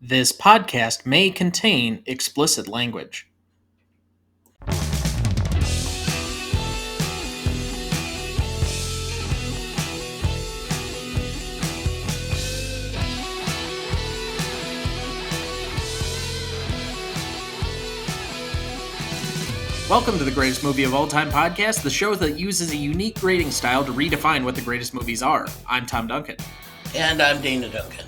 This podcast may contain explicit language. Welcome to the Greatest Movie of All Time podcast, the show that uses a unique grading style to redefine what the greatest movies are. I'm Tom Duncan. And I'm Dana Duncan.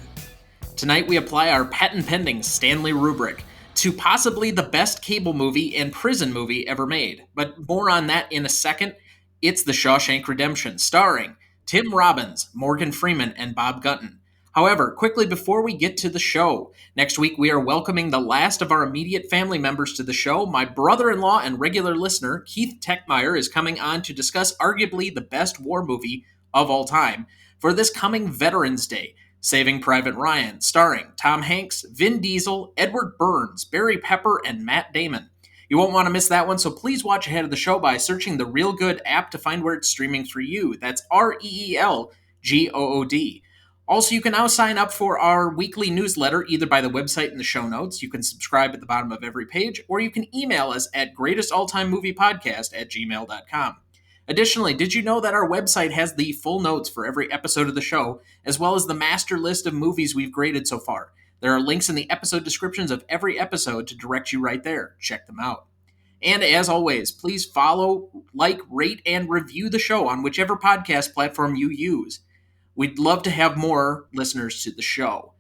Tonight we apply our patent-pending Stanley rubric to possibly the best cable movie and prison movie ever made. But more on that in a second. It's The Shawshank Redemption, starring Tim Robbins, Morgan Freeman, and Bob Gunton. However, quickly before we get to the show, next week we are welcoming the last of our immediate family members to the show. My brother-in-law and regular listener, Keith Techmeyer, is coming on to discuss arguably the best war movie of all time for this coming Veterans Day, Saving Private Ryan, starring Tom Hanks, Vin Diesel, Edward Burns, Barry Pepper, and Matt Damon. You won't want to miss that one, so please watch ahead of the show by searching the Real Good app to find where it's streaming for you. That's REELGOOD. Also, you can now sign up for our weekly newsletter either by the website in the show notes. You can subscribe at the bottom of every page, or you can email us at greatestalltimemoviepodcast@gmail.com. Additionally, did you know that our website has the full notes for every episode of the show, as well as the master list of movies we've graded so far? There are links in the episode descriptions of every episode to direct you right there. Check them out. And as always, please follow, like, rate, and review the show on whichever podcast platform you use. We'd love to have more listeners to the show.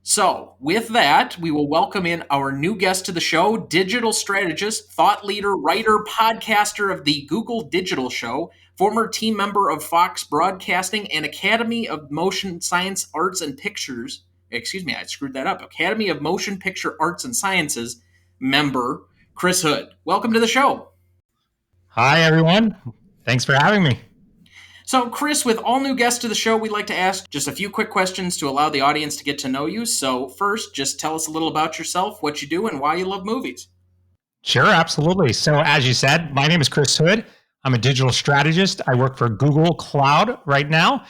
So, with that, we will welcome in our new guest to the show, digital strategist, thought leader, writer, podcaster of the Google Digital Show, former team member of Fox Broadcasting and Academy of Motion Science Arts and Pictures. Academy of Motion Picture Arts and Sciences member, Chris Hood. Welcome to the show. Hi, everyone. Thanks for having me. So, Chris, with all new guests to the show, we'd like to ask just a few quick questions to allow the audience to get to know you. So, first, just tell us a little about yourself, what you do, and why you love movies. Sure, absolutely. So, as you said, my name is Chris Hood. I'm a digital strategist. I work for Google Cloud right now.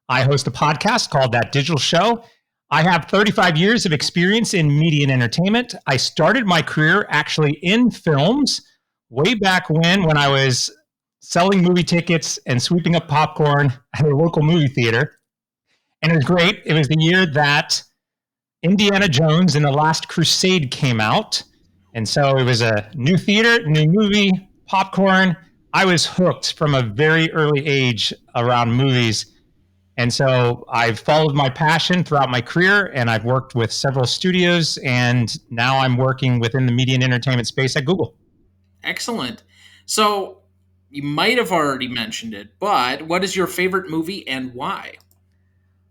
I host a podcast called That Digital Show. I have 35 years of experience in media and entertainment. I started my career actually in films way back when I was selling movie tickets and sweeping up popcorn at a local movie theater. And it was great. It was the year that Indiana Jones and the Last Crusade came out. And so it was a new theater, new movie, popcorn. I was hooked from a very early age around movies. And so I've followed my passion throughout my career, and I've worked with several studios, and now I'm working within the media and entertainment space at Google. Excellent. So, you might have already mentioned it, but what is your favorite movie and why?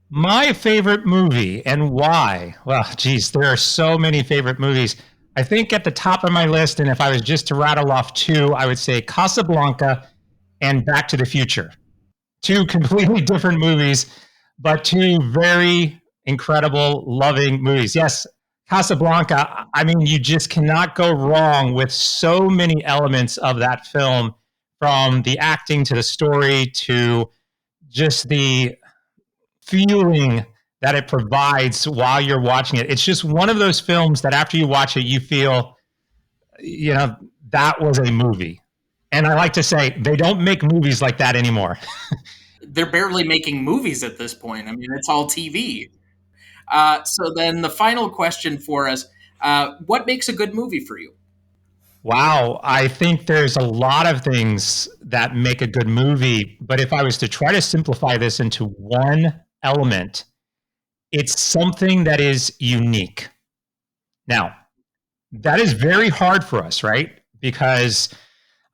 My favorite movie and why? Well, geez, there are so many favorite movies. I think at the top of my list, and if I was just to rattle off two, I would say Casablanca and Back to the Future. Two completely different movies, but two very incredible, loving movies. Yes, Casablanca, I mean, you just cannot go wrong with so many elements of that film, from the acting to the story to just the feeling that it provides while you're watching it. It's just one of those films that after you watch it, you feel, that was a movie. And I like to say, they don't make movies like that anymore. They're barely making movies at this point. I mean, it's all TV. So then the final question for us, what makes a good movie for you? Wow, I think there's a lot of things that make a good movie, but if I was to try to simplify this into one element, it's something that is unique. Now, that is very hard for us, right? Because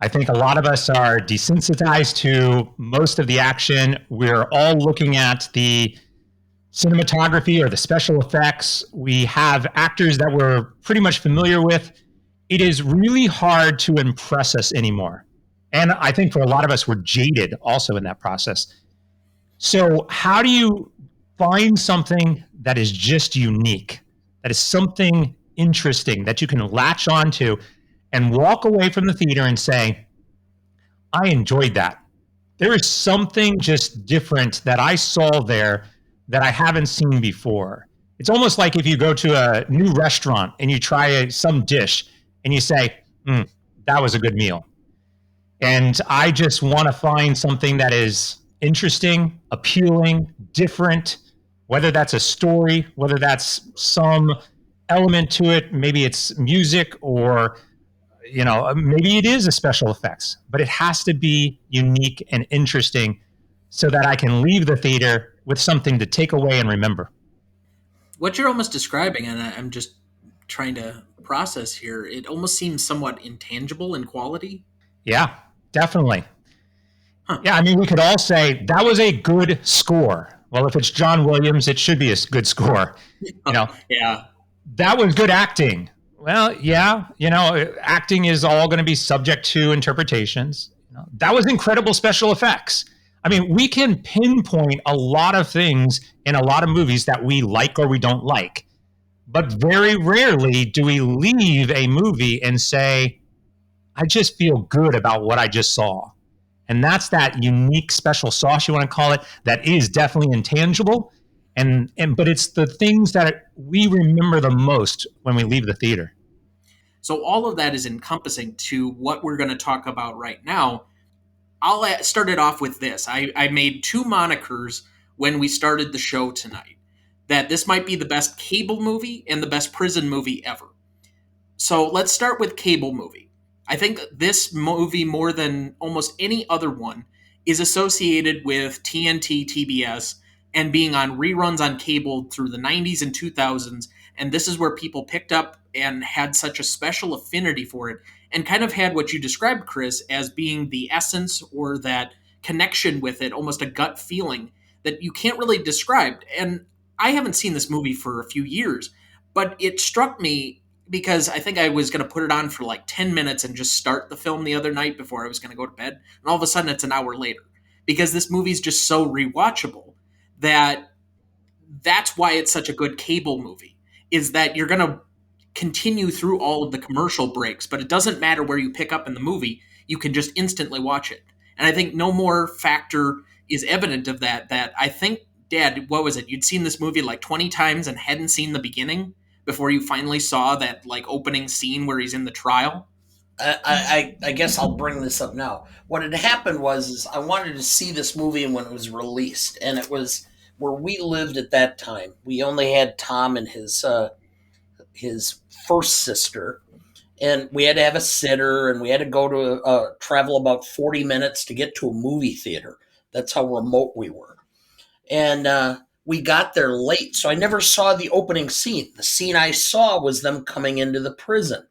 I think a lot of us are desensitized to most of the action. We're all looking at the cinematography or the special effects. We have actors that we're pretty much familiar with. It is really hard to impress us anymore. And I think for a lot of us, we're jaded also in that process. So how do you find something that is just unique, that is something interesting that you can latch onto and walk away from the theater and say, I enjoyed that. There is something just different that I saw there that I haven't seen before. It's almost like if you go to a new restaurant and you try some dish and you say, that was a good meal. And I just want to find something that is interesting, appealing, different, whether that's a story, whether that's some element to it, maybe it's music or maybe it is a special effects, but it has to be unique and interesting so that I can leave the theater with something to take away and remember. What you're almost describing, and I'm just trying to process here, it almost seems somewhat intangible in quality. Yeah, definitely. Huh. Yeah, I mean, we could all say that was a good score. Well, if it's John Williams, it should be a good score. Yeah. That was good acting. Well, yeah, acting is all going to be subject to interpretations. That was incredible special effects. I mean, we can pinpoint a lot of things in a lot of movies that we like or we don't like. But very rarely do we leave a movie and say, I just feel good about what I just saw. And that's that unique special sauce, you want to call it, that is definitely intangible. But it's the things that we remember the most when we leave the theater. So all of that is encompassing to what we're going to talk about right now. I'll start it off with this. I made 2 monikers when we started the show tonight, that this might be the best cable movie and the best prison movie ever. So let's start with cable movie. I think this movie, more than almost any other one, is associated with TNT, TBS, and being on reruns on cable through the 90s and 2000s. And this is where people picked up and had such a special affinity for it, and kind of had what you described, Chris, as being the essence or that connection with it, almost a gut feeling that you can't really describe. And I haven't seen this movie for a few years, but it struck me because I think I was going to put it on for like 10 minutes and just start the film the other night before I was going to go to bed. And all of a sudden it's an hour later, because this movie's just so rewatchable that's why it's such a good cable movie, is that you're going to continue through all of the commercial breaks, but it doesn't matter where you pick up in the movie. You can just instantly watch it. And I think no more factor is evident of that I think, Dad, what was it? You'd seen this movie like 20 times and hadn't seen the beginning before you finally saw that like opening scene where he's in the trial. I guess I'll bring this up now. What had happened was I wanted to see this movie when it was released, and it was where we lived at that time. We only had Tom and his first sister, and we had to have a sitter, and we had to go to travel about 40 minutes to get to a movie theater. That's how remote we were. And we got there late, so I never saw the opening scene. The scene I saw was them coming into the prison.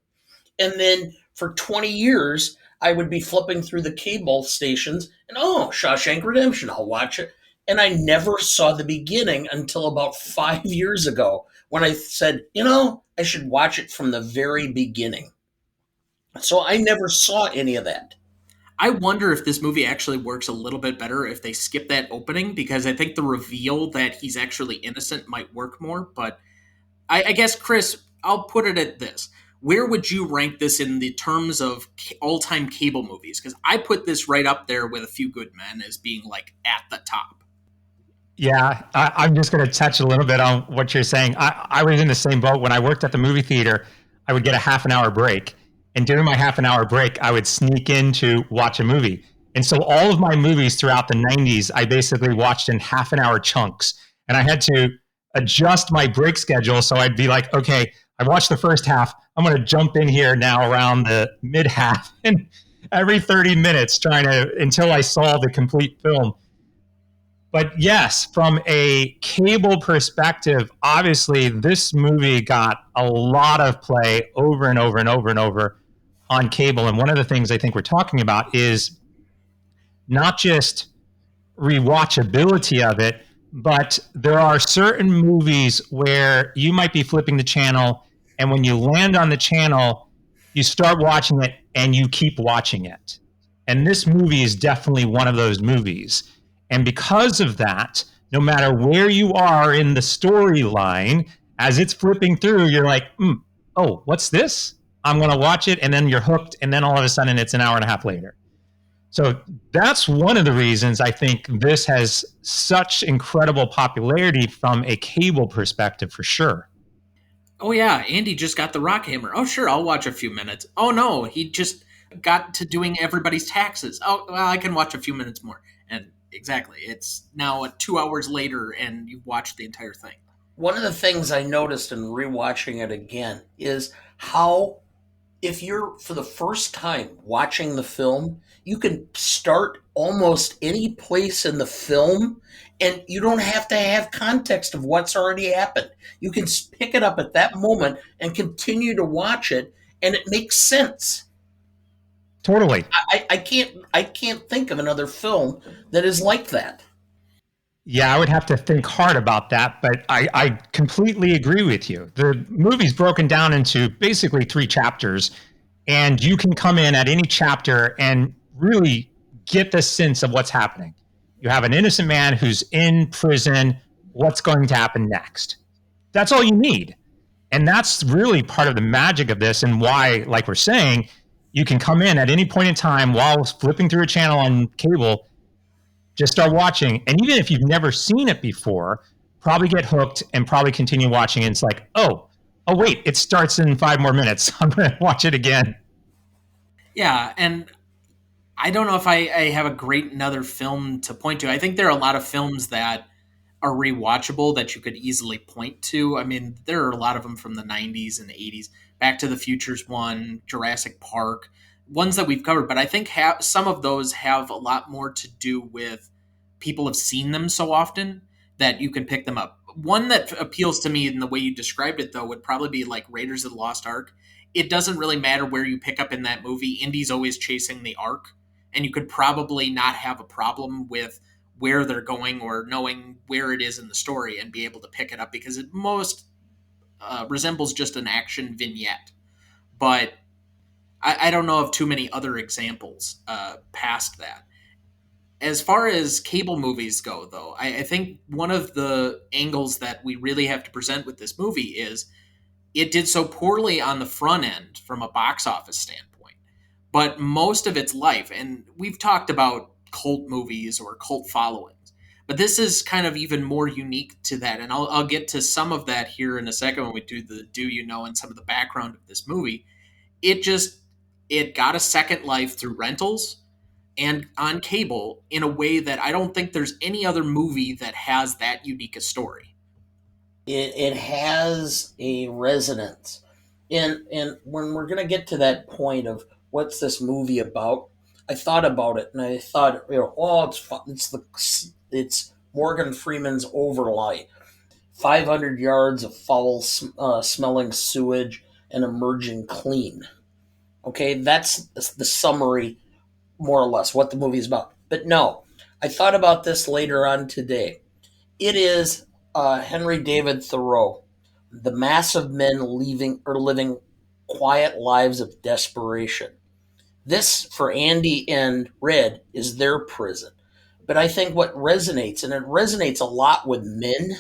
And then for 20 years, I would be flipping through the cable stations, and Shawshank Redemption, I'll watch it. And I never saw the beginning until about 5 years ago, when I said, I should watch it from the very beginning. So I never saw any of that. I wonder if this movie actually works a little bit better if they skip that opening, because I think the reveal that he's actually innocent might work more. But I guess, Chris, I'll put it at this. Where would you rank this in the terms of all-time cable movies? Because I put this right up there with A Few Good Men as being like at the top. Yeah, I'm just going to touch a little bit on what you're saying. I was in the same boat. When I worked at the movie theater, I would get a half an hour break. And during my half an hour break, I would sneak in to watch a movie. And so all of my movies throughout the 90s, I basically watched in half an hour chunks. And I had to adjust my break schedule. So I'd be like, okay, I watched the first half. I'm going to jump in here now around the mid half and every 30 minutes until I saw the complete film. But yes, from a cable perspective, obviously this movie got a lot of play over and over and over and over on cable. And one of the things I think we're talking about is not just rewatchability of it, but there are certain movies where you might be flipping the channel, and when you land on the channel, you start watching it and you keep watching it. And this movie is definitely one of those movies. And because of that, no matter where you are in the storyline, as it's flipping through, you're like, what's this? I'm going to watch it. And then you're hooked. And then all of a sudden it's an hour and a half later. So that's one of the reasons I think this has such incredible popularity from a cable perspective for sure. Oh yeah, Andy just got the rock hammer. Oh sure, I'll watch a few minutes. Oh no, he just got to doing everybody's taxes. Oh well, I can watch a few minutes more. And exactly, it's now 2 hours later, and you've watched the entire thing. One of the things I noticed in rewatching it again is how, if you're for the first time watching the film, you can start almost any place in the film and you don't have to have context of what's already happened. You can pick it up at that moment and continue to watch it, and it makes sense. Totally. I can't think of another film that is like that. Yeah, I would have to think hard about that, but I completely agree with you. The movie's broken down into basically 3 chapters, and you can come in at any chapter and really get the sense of what's happening. You have an innocent man who's in prison. What's going to happen next? That's all you need. And that's really part of the magic of this, and why, like we're saying, you can come in at any point in time while flipping through a channel on cable, just start watching. And even if you've never seen it before, probably get hooked and probably continue watching. And it's like, oh, wait, it starts in 5 more minutes. I'm going to watch it again. Yeah, and I don't know if I have a great another film to point to. I think there are a lot of films that are rewatchable that you could easily point to. I mean, there are a lot of them from the 90s and the 80s. Back to the Future's one, Jurassic Park, ones that we've covered, but I think some of those have a lot more to do with people have seen them so often that you can pick them up. One that appeals to me in the way you described it, though, would probably be like Raiders of the Lost Ark. It doesn't really matter where you pick up in that movie. Indy's always chasing the Ark, and you could probably not have a problem with where they're going or knowing where it is in the story and be able to pick it up because it most resembles just an action vignette. But I don't know of too many other examples past that. As far as cable movies go, though, I think one of the angles that we really have to present with this movie is it did so poorly on the front end from a box office standpoint. But most of its life, and we've talked about cult movies or cult followings, but this is kind of even more unique to that. And I'll get to some of that here in a second when we do the do you know and some of the background of this movie. It just it got a second life through rentals and on cable in a way that I don't think there's any other movie that has that unique a story. It has a resonance. And when we're going to get to that point of what's this movie about, I thought about it and I thought, oh, it's fun. It's Morgan Freeman's Overlie, 500 yards of foul smelling sewage and emerging clean. Okay, that's the summary, more or less, what the movie is about. But no, I thought about this later on today. It is Henry David Thoreau, the mass of men leaving or living quiet lives of desperation. This, for Andy and Red, is their prison. But I think what resonates, and it resonates a lot with men,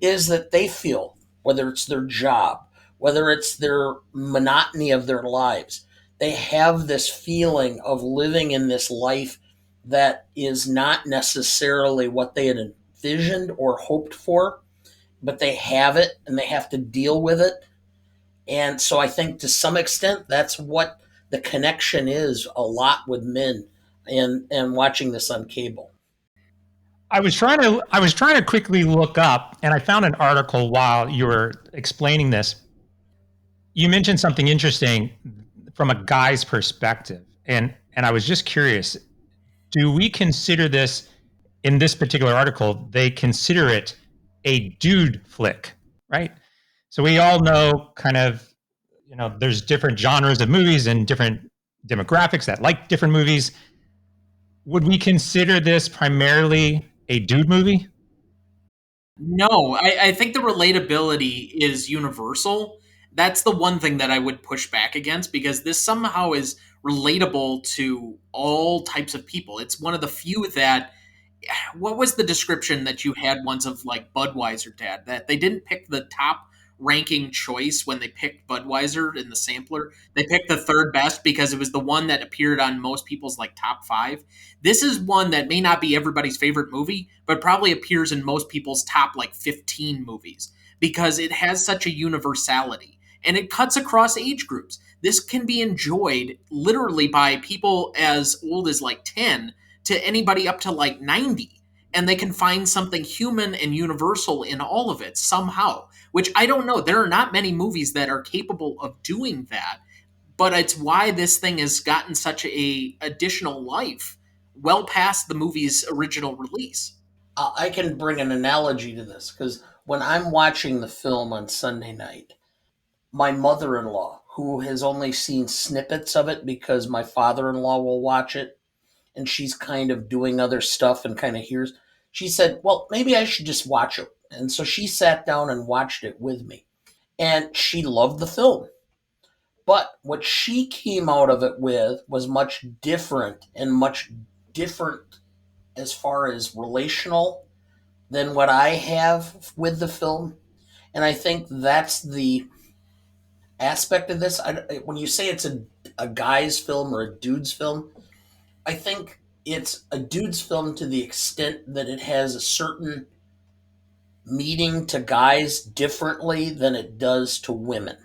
is that they feel, whether it's their job, whether it's their monotony of their lives, they have this feeling of living in this life that is not necessarily what they had envisioned or hoped for, but they have it and they have to deal with it. And so I think to some extent that's what the connection is a lot with men and watching this on cable. I was trying to quickly look up, and I found an article while you were explaining this. You mentioned something interesting from a guy's perspective, and I was just curious. Do we consider this, in this particular article, they consider it a dude flick, right? So we all know kind of, there's different genres of movies and different demographics that like different movies. Would we consider this primarily a dude movie? No, I think the relatability is universal. That's the one thing that I would push back against because this somehow is relatable to all types of people. It's one of the few that what was the description that you had once of like Budweiser dad that they didn't pick the top ranking choice when they picked Budweiser in the sampler. They picked the third best because it was the one that appeared on most people's like top 5. This is one that may not be everybody's favorite movie, but probably appears in most people's top like 15 movies because it has such a universality and it cuts across age groups. This can be enjoyed literally by people as old as like 10 to anybody up to like 90, and they can find something human and universal in all of it somehow, which I don't know. There are not many movies that are capable of doing that, but it's why this thing has gotten such a additional life well past the movie's original release. I can bring an analogy to this because when I'm watching the film on Sunday night, my mother in law, who has only seen snippets of it because my father in law will watch it and she's kind of doing other stuff and kind of hears, she said, well, maybe I should just watch it. And so she sat down and watched it with me. And she loved the film. But what she came out of it with was much different and much different as far as relational than what I have with the film. And I think that's the aspect of this. When you say it's a guy's film or a dude's film, I think it's a dude's film to the extent that it has a certain meaning to guys differently than it does to women.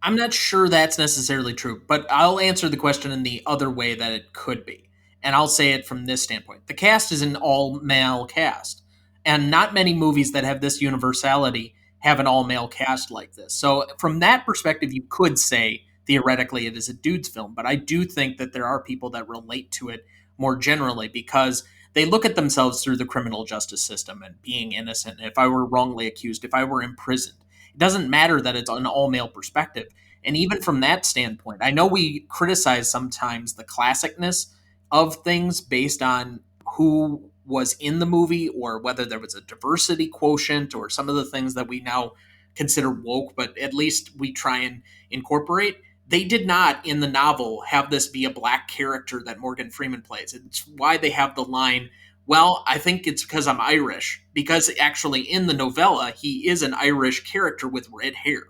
I'm not sure that's necessarily true, but I'll answer the question in the other way that it could be. And I'll say it from this standpoint. The cast is an all male cast, and not many movies that have this universality have an all male cast like this. So, from that perspective, you could say theoretically it is a dude's film, but I do think that there are people that relate to it more generally because they look at themselves through the criminal justice system and being innocent. If I were wrongly accused, if I were imprisoned, it doesn't matter that it's an all male perspective. And even from that standpoint, I know we criticize sometimes the classicness of things based on who was in the movie or whether there was a diversity quotient or some of the things that we now consider woke, but at least we try and incorporate. They did not in the novel have this be a black character that Morgan Freeman plays. It's why they have the line, well, I think it's because I'm Irish, because actually in the novella, he is an Irish character with red hair.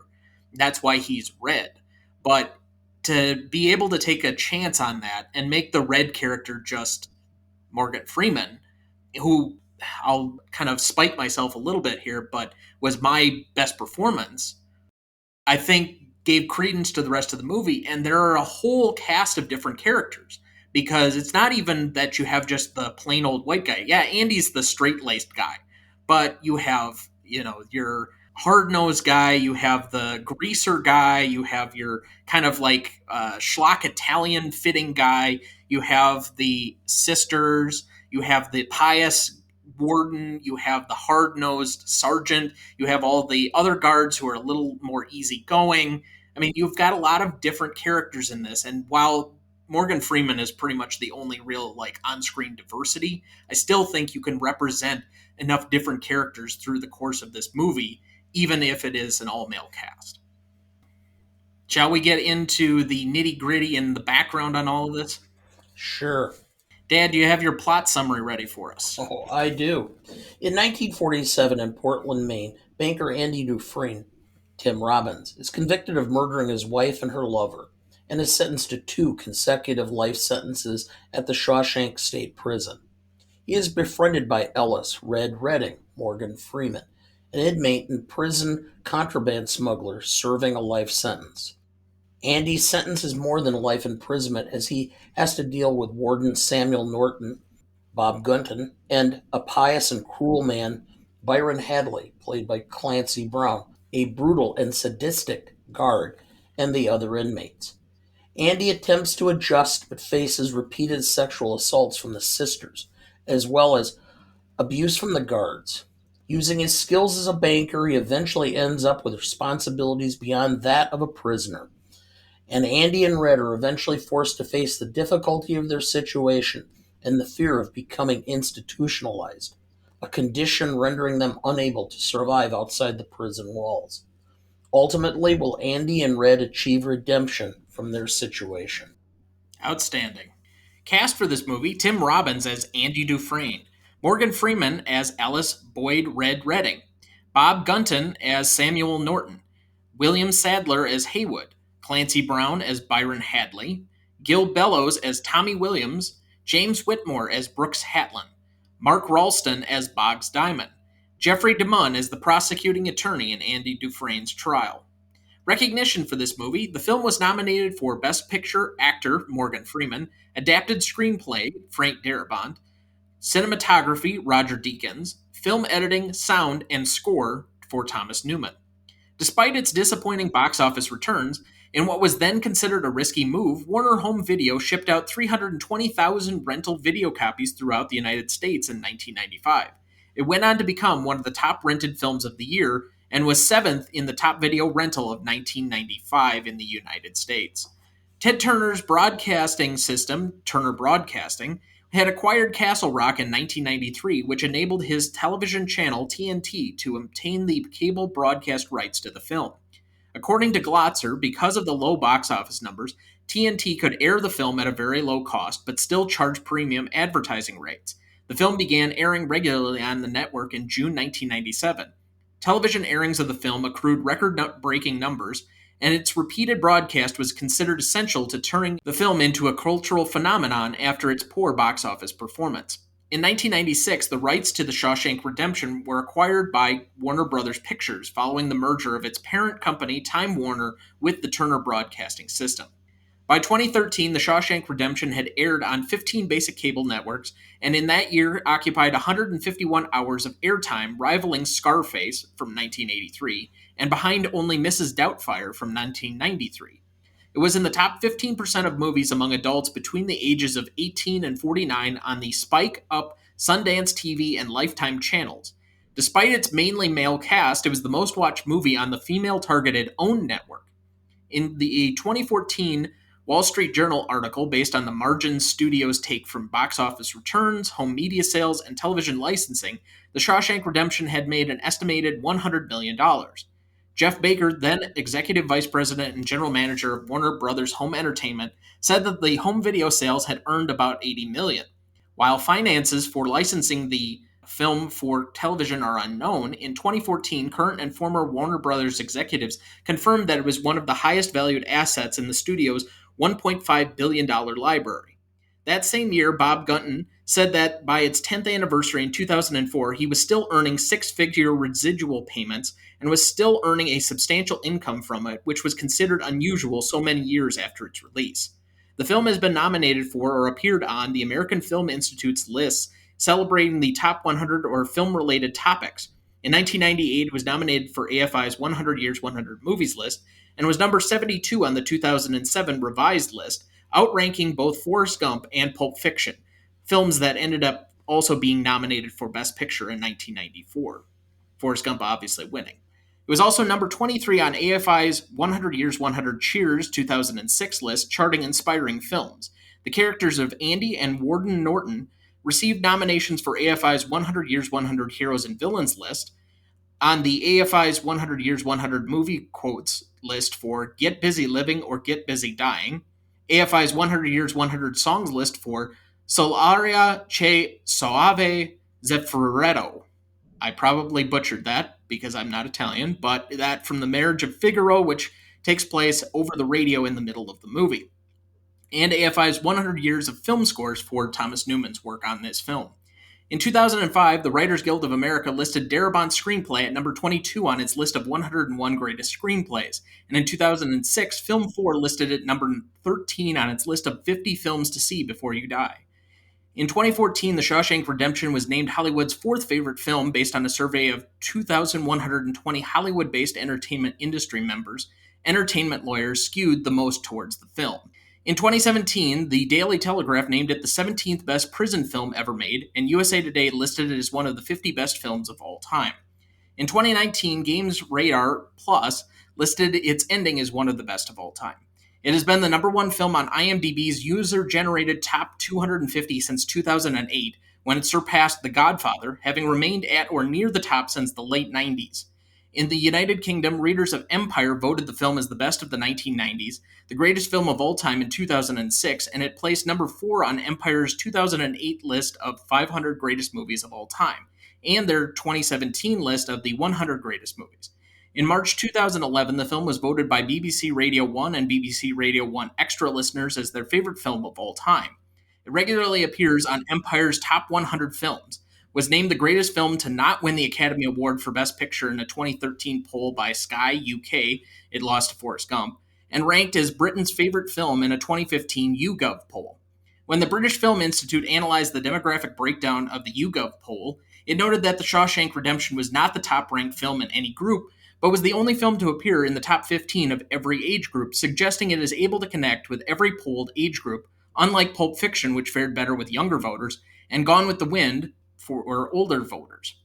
That's why he's red. But to be able to take a chance on that and make the red character just Morgan Freeman, who I'll kind of spite myself a little bit here, but was my best performance, I think gave credence to the rest of the movie. And there are a whole cast of different characters because it's not even that you have just the plain old white guy. Yeah, Andy's the straight laced guy, but you have, your hard nosed guy, you have the greaser guy, you have your kind of like schlock Italian fitting guy, you have the sisters, you have the pious warden, you have the hard nosed sergeant, you have all the other guards who are a little more easygoing. I mean, you've got a lot of different characters in this, and while Morgan Freeman is pretty much the only real like on-screen diversity, I still think you can represent enough different characters through the course of this movie, even if it is an all-male cast. Shall we get into the nitty-gritty and the background on all of this? Sure. Dad, do you have your plot summary ready for us? Oh, I do. In 1947 in Portland, Maine, banker Andy Dufresne, Tim Robbins, is convicted of murdering his wife and her lover and is sentenced to 2 consecutive life sentences at the Shawshank State Prison. He is befriended by Ellis, Red Redding, Morgan Freeman, an inmate and prison contraband smuggler serving a life sentence. Andy's sentence is more than life imprisonment as he has to deal with Warden Samuel Norton, Bob Gunton, and a pious and cruel man, Byron Hadley, played by Clancy Brown, a brutal and sadistic guard, and the other inmates. Andy attempts to adjust but faces repeated sexual assaults from the sisters, as well as abuse from the guards. Using his skills as a banker, he eventually ends up with responsibilities beyond that of a prisoner. And Andy and Red are eventually forced to face the difficulty of their situation and the fear of becoming institutionalized, a condition rendering them unable to survive outside the prison walls. Ultimately, will Andy and Red achieve redemption from their situation? Outstanding. Cast for this movie, Tim Robbins as Andy Dufresne, Morgan Freeman as Ellis Boyd Red Redding, Bob Gunton as Samuel Norton, William Sadler as Haywood, Clancy Brown as Byron Hadley, Gil Bellows as Tommy Williams, James Whitmore as Brooks Hatlin, Mark Ralston as Boggs Diamond, Jeffrey DeMunn as the prosecuting attorney in Andy Dufresne's trial. Recognition for this movie: the film was nominated for Best Picture Actor, Morgan Freeman, Adapted Screenplay, Frank Darabont, Cinematography, Roger Deakins, Film Editing, Sound, and Score for Thomas Newman. Despite its disappointing box office returns, in what was then considered a risky move, Warner Home Video shipped out 320,000 rental video copies throughout the United States in 1995. It went on to become one of the top rented films of the year and was 7th in the top video rental of 1995 in the United States. Ted Turner's broadcasting system, Turner Broadcasting, had acquired Castle Rock in 1993, which enabled his television channel TNT to obtain the cable broadcast rights to the film. According to Glotzer, because of the low box office numbers, TNT could air the film at a very low cost, but still charge premium advertising rates. The film began airing regularly on the network in June 1997. Television airings of the film accrued record-breaking numbers, and its repeated broadcast was considered essential to turning the film into a cultural phenomenon after its poor box office performance. In 1996, the rights to The Shawshank Redemption were acquired by Warner Brothers Pictures following the merger of its parent company, Time Warner, with the Turner Broadcasting System. By 2013, The Shawshank Redemption had aired on 15 basic cable networks, and in that year occupied 151 hours of airtime, rivaling Scarface from 1983, and behind only Mrs. Doubtfire from 1993. It was in the top 15% of movies among adults between the ages of 18 and 49 on the Spike, Up, Sundance TV, and Lifetime channels. Despite its mainly male cast, it was the most watched movie on the female-targeted OWN network. In the 2014 Wall Street Journal article based on the Margin Studios take from box office returns, home media sales, and television licensing, The Shawshank Redemption had made an estimated $100 million. Jeff Baker, then executive vice president and general manager of Warner Brothers Home Entertainment, said that the home video sales had earned about $80 million. While finances for licensing the film for television are unknown, in 2014, current and former Warner Brothers executives confirmed that it was one of the highest valued assets in the studio's $1.5 billion library. That same year, Bob Gunton said that by its 10th anniversary in 2004, he was still earning six-figure residual payments and was still earning a substantial income from it, which was considered unusual so many years after its release. The film has been nominated for or appeared on the American Film Institute's lists celebrating the top 100 or film-related topics. In 1998, it was nominated for AFI's 100 Years, 100 Movies list and was number 72 on the 2007 revised list, outranking both Forrest Gump and Pulp Fiction, films that ended up also being nominated for Best Picture in 1994. Forrest Gump obviously winning. It was also number 23 on AFI's 100 Years, 100 Cheers 2006 list, charting inspiring films. The characters of Andy and Warden Norton received nominations for AFI's 100 Years, 100 Heroes and Villains list, on the AFI's 100 Years, 100 Movie Quotes list for Get Busy Living or Get Busy Dying, AFI's 100 Years, 100 Songs list for Solaria Che Soave Zeffirello. I probably butchered that because I'm not Italian, but that from The Marriage of Figaro, which takes place over the radio in the middle of the movie. And AFI's 100 Years of Film Scores for Thomas Newman's work on this film. In 2005, the Writers Guild of America listed Darabont's screenplay at number 22 on its list of 101 greatest screenplays, and in 2006, Film 4 listed it number 13 on its list of 50 films to see before you die. In 2014, The Shawshank Redemption was named Hollywood's fourth favorite film based on a survey of 2,120 Hollywood-based entertainment industry members. Entertainment lawyers skewed the most towards the film. In 2017, the Daily Telegraph named it the 17th best prison film ever made, and USA Today listed it as one of the 50 best films of all time. In 2019, Games Radar Plus listed its ending as one of the best of all time. It has been the number one film on IMDb's user-generated top 250 since 2008, when it surpassed The Godfather, having remained at or near the top since the late 90s. In the United Kingdom, readers of Empire voted the film as the best of the 1990s, the greatest film of all time in 2006, and it placed number 4 on Empire's 2008 list of 500 greatest movies of all time. and their 2017 list of the 100 greatest movies. In March 2011, the film was voted by BBC Radio 1 and BBC Radio 1 Extra listeners as their favorite film of all time. It regularly appears on Empire's Top 100 Films, was named the greatest film to not win the Academy Award for Best Picture in a 2013 poll by Sky UK, it lost to Forrest Gump, and ranked as Britain's favorite film in a 2015 YouGov poll. When the British Film Institute analyzed the demographic breakdown of the YouGov poll, it noted that The Shawshank Redemption was not the top-ranked film in any group, but was the only film to appear in the top 15 of every age group, suggesting it is able to connect with every polled age group, unlike Pulp Fiction, which fared better with younger voters, and Gone with the Wind for older voters.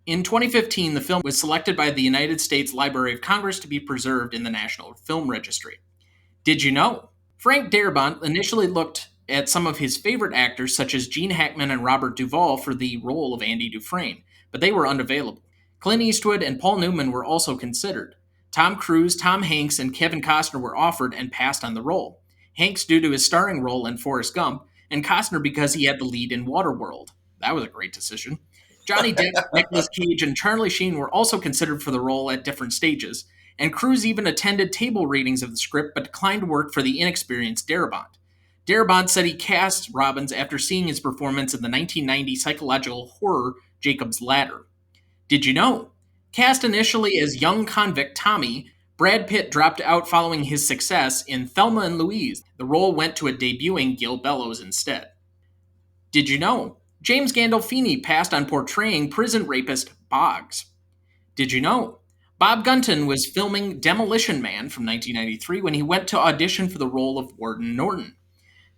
In 2015, the film was selected by the United States Library of Congress to be preserved in the National Film Registry. Did you know? Frank Darabont initially looked at some of his favorite actors, such as Gene Hackman and Robert Duvall, for the role of Andy Dufresne, but they were unavailable. Clint Eastwood and Paul Newman were also considered. Tom Cruise, Tom Hanks, and Kevin Costner were offered and passed on the role. Hanks due to his starring role in Forrest Gump, and Costner because he had the lead in Waterworld. That was a great decision. Johnny Depp, Nicolas Cage, and Charlie Sheen were also considered for the role at different stages, and Cruise even attended table readings of the script but declined to work for the inexperienced Darabont. Darabont said he cast Robbins after seeing his performance in the 1990 psychological horror Jacob's Ladder. Did you know? Cast initially as young convict Tommy, Brad Pitt dropped out following his success in Thelma and Louise. The role went to a debuting Gil Bellows instead. Did you know? James Gandolfini passed on portraying prison rapist Boggs. Did you know? Bob Gunton was filming Demolition Man from 1993 when he went to audition for the role of Warden Norton.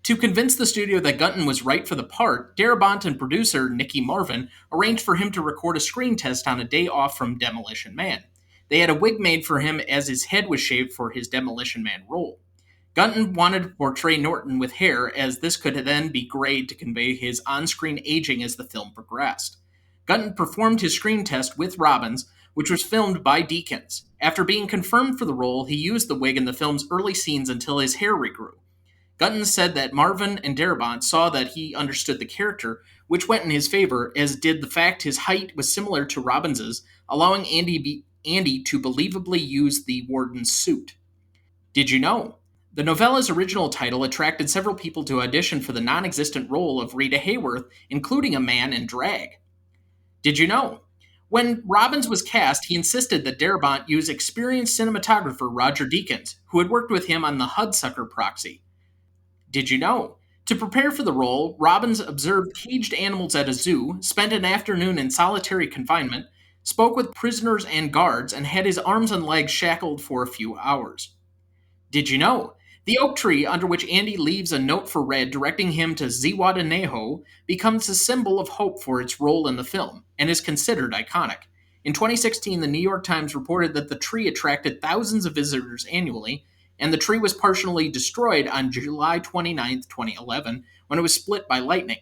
To convince the studio that Gunton was right for the part, Darabont and producer Nicky Marvin arranged for him to record a screen test on a day off from Demolition Man. They had a wig made for him as his head was shaved for his Demolition Man role. Gunton wanted to portray Norton with hair, as this could then be grayed to convey his on-screen aging as the film progressed. Gunton performed his screen test with Robbins, which was filmed by Deakins. After being confirmed for the role, he used the wig in the film's early scenes until his hair regrew. Gunton said that Marvin and Darabont saw that he understood the character, which went in his favor, as did the fact his height was similar to Robbins's, allowing Andy to believably use the warden's suit. Did you know? The novella's original title attracted several people to audition for the non-existent role of Rita Hayworth, including a man in drag. Did you know? When Robbins was cast, he insisted that Darabont use experienced cinematographer Roger Deakins, who had worked with him on the Hudsucker Proxy. Did you know? To prepare for the role, Robbins observed caged animals at a zoo, spent an afternoon in solitary confinement, spoke with prisoners and guards, and had his arms and legs shackled for a few hours. Did you know? The oak tree under which Andy leaves a note for Red directing him to Zihuatanejo becomes a symbol of hope for its role in the film, and is considered iconic. In 2016, the New York Times reported that the tree attracted thousands of visitors annually, and the tree was partially destroyed on July 29, 2011, when it was split by lightning.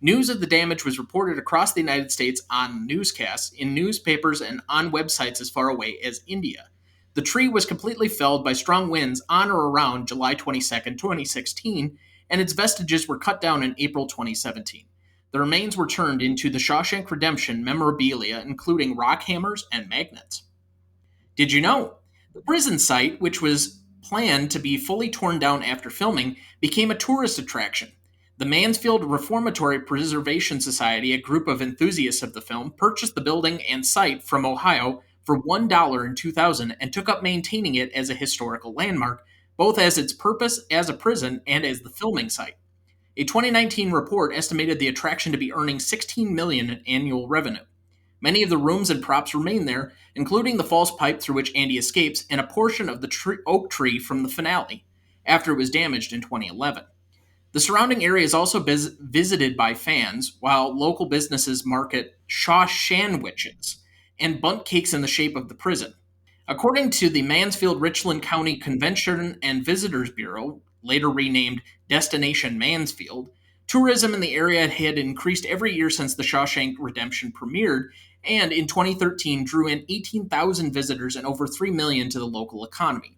News of the damage was reported across the United States on newscasts, in newspapers, and on websites as far away as India. The tree was completely felled by strong winds on or around July 22, 2016, and its vestiges were cut down in April 2017. The remains were turned into the Shawshank Redemption memorabilia, including rock hammers and magnets. Did you know? The prison site, which was planned to be fully torn down after filming, became a tourist attraction. The Mansfield Reformatory Preservation Society, a group of enthusiasts of the film, purchased the building and site from Ohio for $1 in 2000 and took up maintaining it as a historical landmark, both as its purpose as a prison and as the filming site. A 2019 report estimated the attraction to be earning $16 million in annual revenue. Many of the rooms and props remain there, including the false pipe through which Andy escapes and a portion of the oak tree from the finale, after it was damaged in 2011. The surrounding area is also visited by fans, while local businesses market Shawshanwitches and bundt cakes in the shape of the prison. According to the Mansfield-Richland County Convention and Visitors Bureau, later renamed Destination Mansfield, tourism in the area had increased every year since the Shawshank Redemption premiered, and in 2013 drew in 18,000 visitors and over $3 million to the local economy.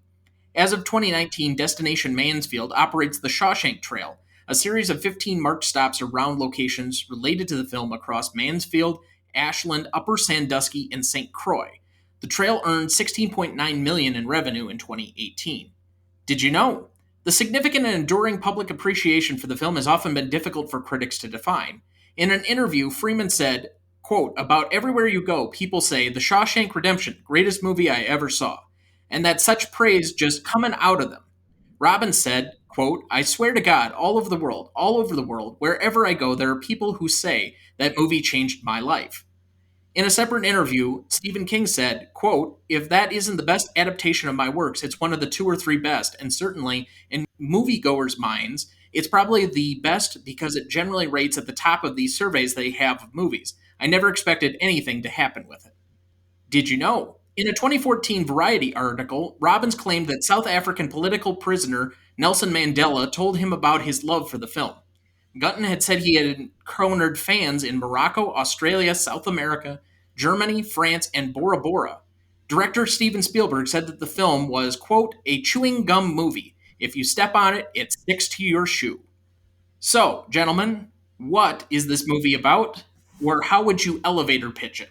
As of 2019, Destination Mansfield operates the Shawshank Trail, a series of 15 marked stops around locations related to the film across Mansfield Ashland, Upper Sandusky, and St. Croix. The trail earned $16.9 million in revenue in 2018. Did you know? The significant and enduring public appreciation for the film has often been difficult for critics to define. In an interview, Freeman said, quote, "About everywhere you go, people say, The Shawshank Redemption, greatest movie I ever saw. And that such praise just coming out of them." Robbins said, quote, "I swear to God, all over the world, wherever I go, there are people who say that movie changed my life." In a separate interview, Stephen King said, quote, "If that isn't the best adaptation of my works, it's one of the 2 or 3 best, and certainly, in moviegoers' minds, it's probably the best because it generally rates at the top of these surveys they have of movies. I never expected anything to happen with it." Did you know? In a 2014 Variety article, Robbins claimed that South African political prisoner Nelson Mandela told him about his love for the film. Gunton had said he had encountered fans in Morocco, Australia, South America, Germany, France, and Bora Bora. Director Steven Spielberg said that the film was, quote, "a chewing gum movie. If you step on it, it sticks to your shoe." So, gentlemen, what is this movie about? Or how would you elevator pitch it?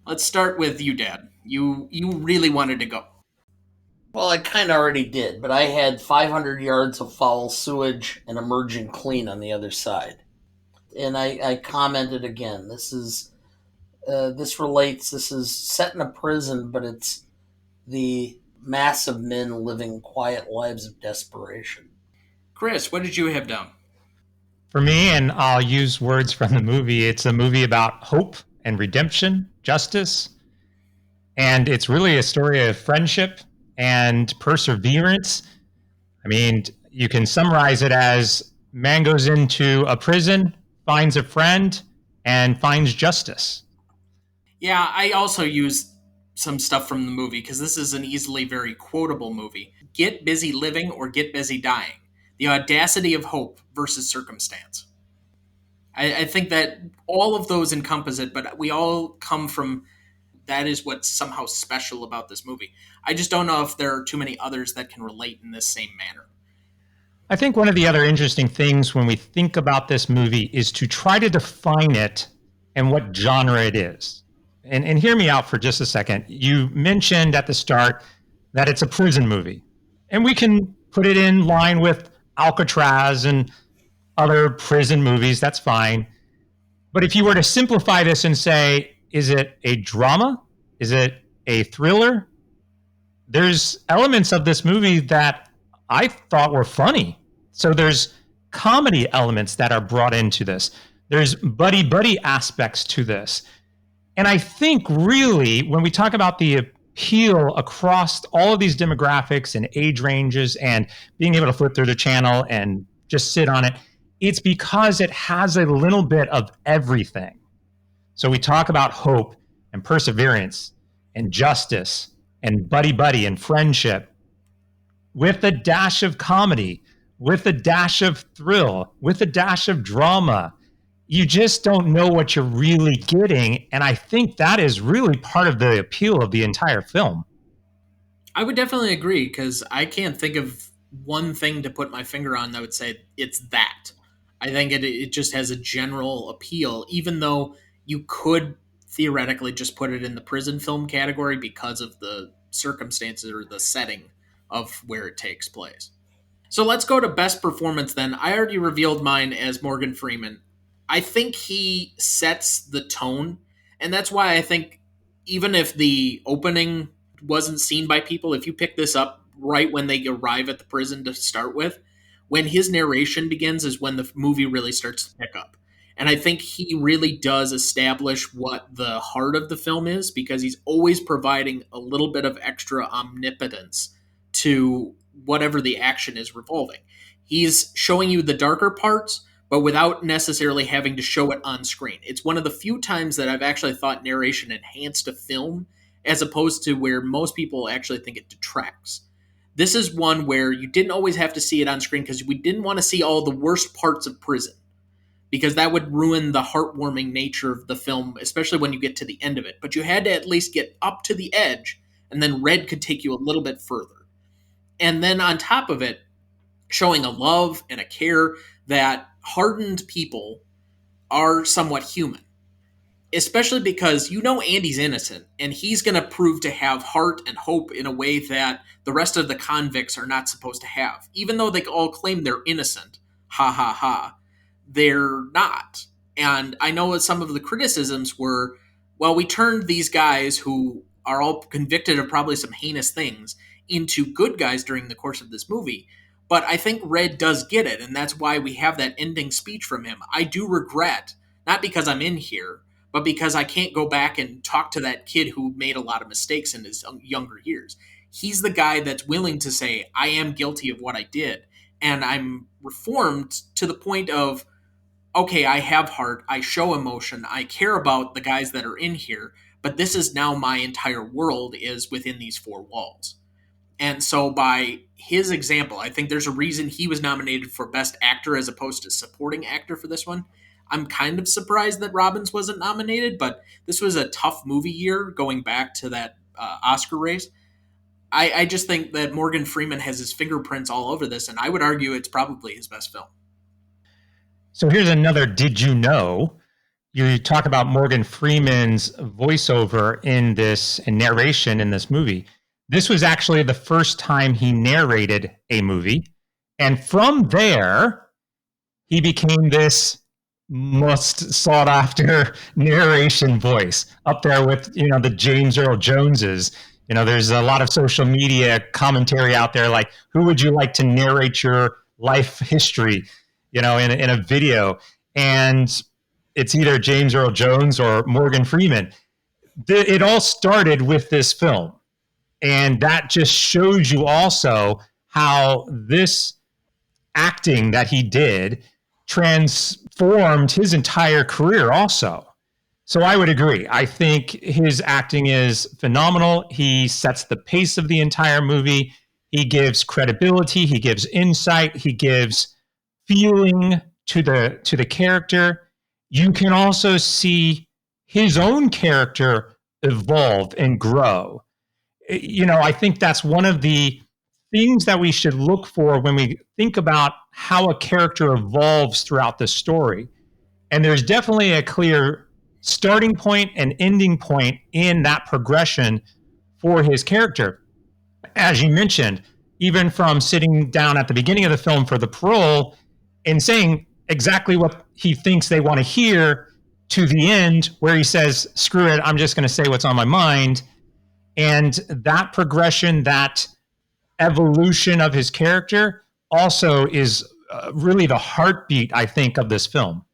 Let's start with you, Dad. You really wanted to go. Well, I kind of already did, but I had 500 yards of foul sewage and emerging clean on the other side. And I commented again, this is set in a prison, but it's the mass of men living quiet lives of desperation. Chris, what did you have down? For me, and I'll use words from the movie, it's a movie about hope and redemption, justice. And it's really a story of friendship and perseverance. I mean, you can summarize it as man goes into a prison, finds a friend, and finds justice. Yeah, I also used some stuff from the movie because this is an easily very quotable movie. Get busy living or get busy dying. The audacity of hope versus circumstance. I think that all of those encompass it, but we all come from that is what's somehow special about this movie. I just don't know if there are too many others that can relate in this same manner. I think one of the other interesting things when we think about this movie is to try to define it and what genre it is. And hear me out for just a second. You mentioned at the start that it's a prison movie. And we can put it in line with Alcatraz and other prison movies. That's fine. But if you were to simplify this and say, is it a drama? Is it a thriller? There's elements of this movie that I thought were funny. So there's comedy elements that are brought into this. There's buddy aspects to this. And I think really when we talk about the appeal across all of these demographics and age ranges and being able to flip through the channel and just sit on it, it's because it has a little bit of everything. So we talk about hope and perseverance and justice and buddy and friendship with a dash of comedy, with a dash of thrill, with a dash of drama. You just don't know what you're really getting. And I think that is really part of the appeal of the entire film. I would definitely agree because I can't think of one thing to put my finger on that would say it's that. I think it just has a general appeal, even though you could theoretically just put it in the prison film category because of the circumstances or the setting of where it takes place. So let's go to best performance then. I already revealed mine as Morgan Freeman. I think he sets the tone, and that's why I think even if the opening wasn't seen by people, if you pick this up right when they arrive at the prison to start with, when his narration begins is when the movie really starts to pick up. And I think he really does establish what the heart of the film is because he's always providing a little bit of extra omnipotence to whatever the action is revolving. He's showing you the darker parts, but without necessarily having to show it on screen. It's one of the few times that I've actually thought narration enhanced a film as opposed to where most people actually think it detracts. This is one where you didn't always have to see it on screen because we didn't want to see all the worst parts of prison because that would ruin the heartwarming nature of the film, especially when you get to the end of it. But you had to at least get up to the edge, and then Red could take you a little bit further. And then on top of it, showing a love and a care that hardened people are somewhat human. especially because Andy's innocent, and he's going to prove to have heart and hope in a way that the rest of the convicts are not supposed to have. Even though they all claim they're innocent, ha ha ha, they're not. And I know some of the criticisms were, well, we turned these guys who are all convicted of probably some heinous things into good guys during the course of this movie. But I think Red does get it, and that's why we have that ending speech from him. I do regret, not because I'm in here, but because I can't go back and talk to that kid who made a lot of mistakes in his younger years. He's the guy that's willing to say, I am guilty of what I did, and I'm reformed to the point of, okay, I have heart, I show emotion, I care about the guys that are in here, but this is now my entire world is within these four walls. And so by his example, I think there's a reason he was nominated for Best Actor as opposed to Supporting Actor for this one. I'm kind of surprised that Robbins wasn't nominated, but this was a tough movie year going back to that Oscar race. I just think that Morgan Freeman has his fingerprints all over this, and I would argue it's probably his best film. So here's another did you know? You talk about Morgan Freeman's voiceover in this and narration in this movie. This was actually the first time he narrated a movie. And from there, he became this most sought after narration voice up there with, the James Earl Joneses. There's a lot of social media commentary out there like, who would you like to narrate your life history, in a video? And it's either James Earl Jones or Morgan Freeman. It all started with this film. And that just shows you also how this acting that he did transformed his entire career also. So I would agree. I think his acting is phenomenal. He sets the pace of the entire movie. He gives credibility. He gives insight. He gives feeling to the character. You can also see his own character evolve and grow. I think that's one of the things that we should look for when we think about how a character evolves throughout the story. And there's definitely a clear starting point and ending point in that progression for his character. As you mentioned, even from sitting down at the beginning of the film for the parole and saying exactly what he thinks they want to hear to the end where he says, screw it, I'm just going to say what's on my mind. And that progression, that evolution of his character also is really the heartbeat, I think, of this film.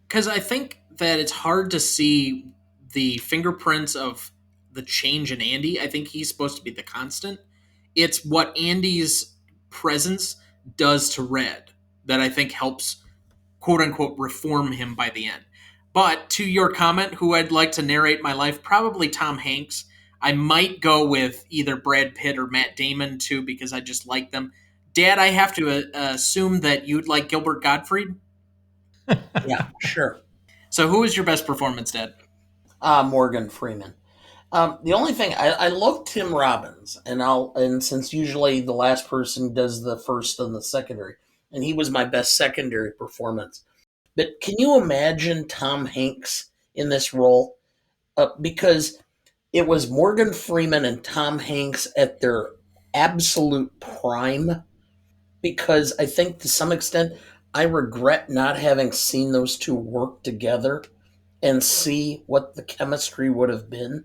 Because I think that it's hard to see the fingerprints of the change in Andy. I think he's supposed to be the constant. It's what Andy's presence does to Red that I think helps, quote unquote, reform him by the end. But to your comment, who I'd like to narrate my life, probably Tom Hanks. I might go with either Brad Pitt or Matt Damon too, because I just like them. Dad, I have to assume that you'd like Gilbert Gottfried? Yeah, sure. So who is your best performance, Dad? Morgan Freeman. The only thing, I love Tim Robbins, and since usually the last person does the first and the secondary, and he was my best secondary performance. But can you imagine Tom Hanks in this role? Because it was Morgan Freeman and Tom Hanks at their absolute prime. Because I think to some extent, I regret not having seen those two work together and see what the chemistry would have been.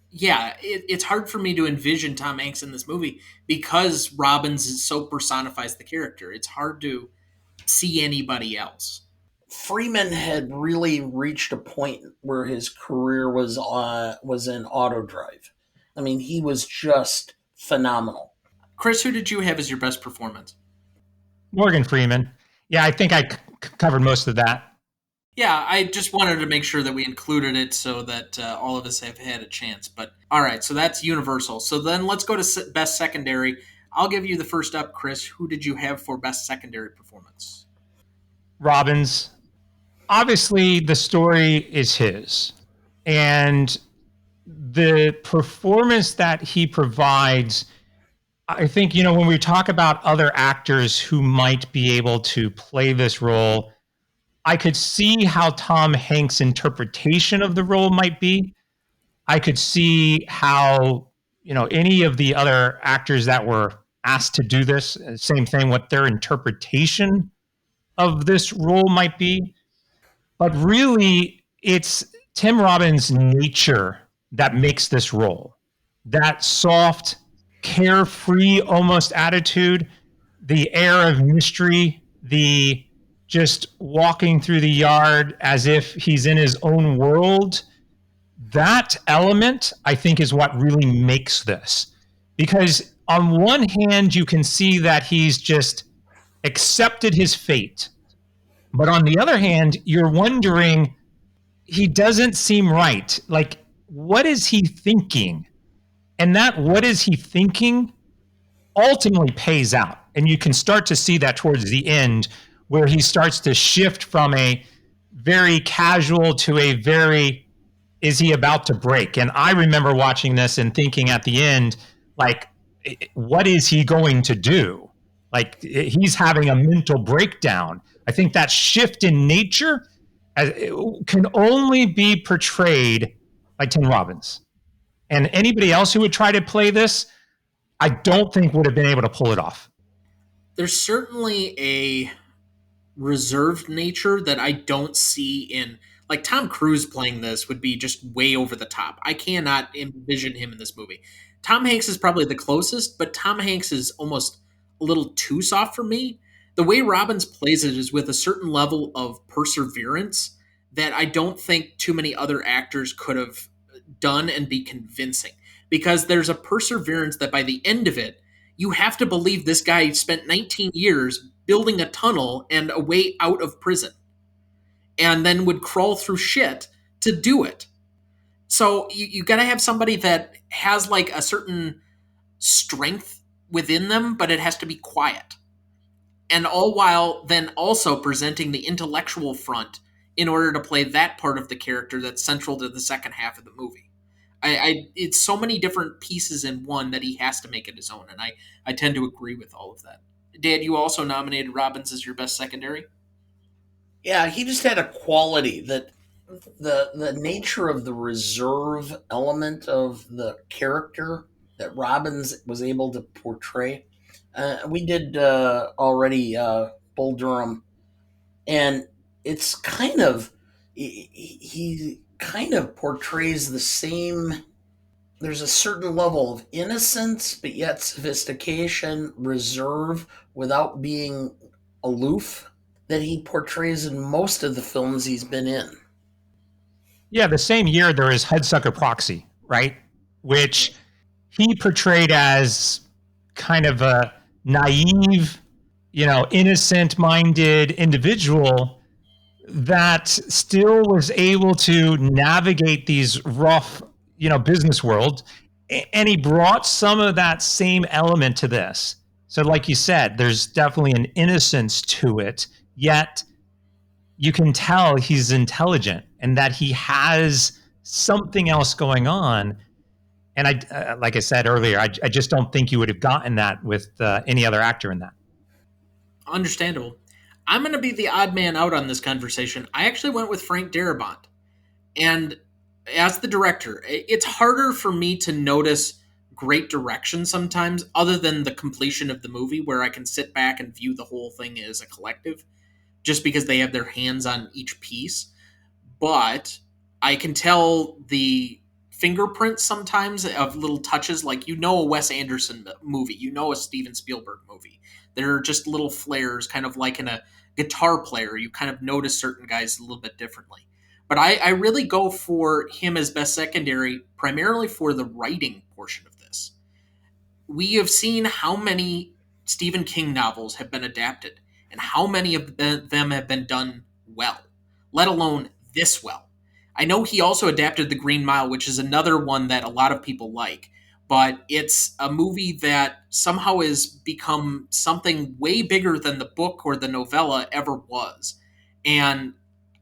Yeah, it's hard for me to envision Tom Hanks in this movie because Robbins so personifies the character. It's hard to see anybody else. Freeman had really reached a point where his career was in auto drive. I mean, he was just phenomenal. Chris, who did you have as your best performance? Morgan Freeman. Yeah, I think I covered most of that. Yeah, I just wanted to make sure that we included it so that all of us have had a chance. But all right, so that's universal. So then let's go to best secondary. I'll give you the first up, Chris. Who did you have for best secondary performance? Robbins. Obviously, the story is his. And the performance that he provides, I think, when we talk about other actors who might be able to play this role, I could see how Tom Hanks' interpretation of the role might be. I could see how, any of the other actors that were asked to do this, same thing, what their interpretation of this role might be. But really, it's Tim Robbins' nature that makes this role. That soft, carefree almost attitude, the air of mystery, the just walking through the yard as if he's in his own world. That element, I think, is what really makes this. Because on one hand, you can see that he's just accepted his fate. But on the other hand, you're wondering, he doesn't seem right. Like, what is he thinking? And that what is he thinking ultimately pays out. And you can start to see that towards the end, where he starts to shift from a very casual to a very, is he about to break? And I remember watching this and thinking at the end, like, what is he going to do? Like, he's having a mental breakdown. I think that shift in nature can only be portrayed by Tim Robbins. And anybody else who would try to play this, I don't think would have been able to pull it off. There's certainly a reserved nature that I don't see in, like, Tom Cruise playing this would be just way over the top. I cannot envision him in this movie. Tom Hanks is probably the closest, but Tom Hanks is almost a little too soft for me. The way Robbins plays it is with a certain level of perseverance that I don't think too many other actors could have done and be convincing, because there's a perseverance that by the end of it, you have to believe this guy spent 19 years building a tunnel and a way out of prison and then would crawl through shit to do it. So you got to have somebody that has like a certain strength within them, but it has to be quiet. And all while then also presenting the intellectual front in order to play that part of the character that's central to the second half of the movie. It's so many different pieces in one that he has to make it his own, and I tend to agree with all of that. Dad, you also nominated Robbins as your best secondary? Yeah, he just had a quality that the nature of the reserve element of the character that Robbins was able to portray. We did already Bull Durham, and it's kind of he kind of portrays the same. There's a certain level of innocence, but yet sophistication, reserve, without being aloof, that he portrays in most of the films he's been in. Yeah, the same year there is Hudsucker Proxy, right? Which he portrayed as kind of a naive, innocent-minded individual that still was able to navigate these rough, business world. And he brought some of that same element to this. So like you said, there's definitely an innocence to it, yet you can tell he's intelligent and that he has something else going on. And I, like I said earlier, I just don't think you would have gotten that with any other actor in that. Understandable. I'm going to be the odd man out on this conversation. I actually went with Frank Darabont. And as the director, it's harder for me to notice great direction sometimes, other than the completion of the movie, where I can sit back and view the whole thing as a collective, just because they have their hands on each piece. But I can tell the fingerprints sometimes of little touches, like a Wes Anderson movie, a Steven Spielberg movie. There are just little flares, kind of like in a guitar player. You kind of notice certain guys a little bit differently. But I really go for him as best secondary, primarily for the writing portion of this. We have seen how many Stephen King novels have been adapted, and how many of them have been done well, let alone this well. I know he also adapted The Green Mile, which is another one that a lot of people like, but it's a movie that somehow has become something way bigger than the book or the novella ever was. And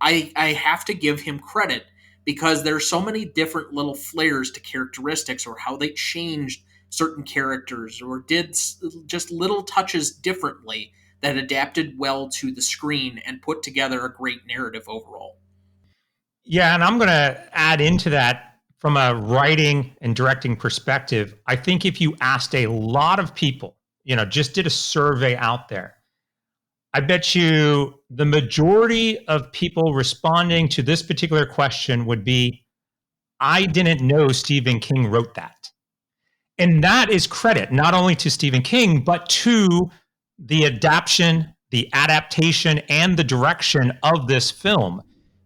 I have to give him credit, because there's so many different little flares to characteristics, or how they changed certain characters, or did just little touches differently that adapted well to the screen and put together a great narrative overall. Yeah, and I'm going to add into that from a writing and directing perspective. I think if you asked a lot of people, just did a survey out there, I bet you the majority of people responding to this particular question would be, I didn't know Stephen King wrote that. And that is credit not only to Stephen King, but to the adaptation, and the direction of this film,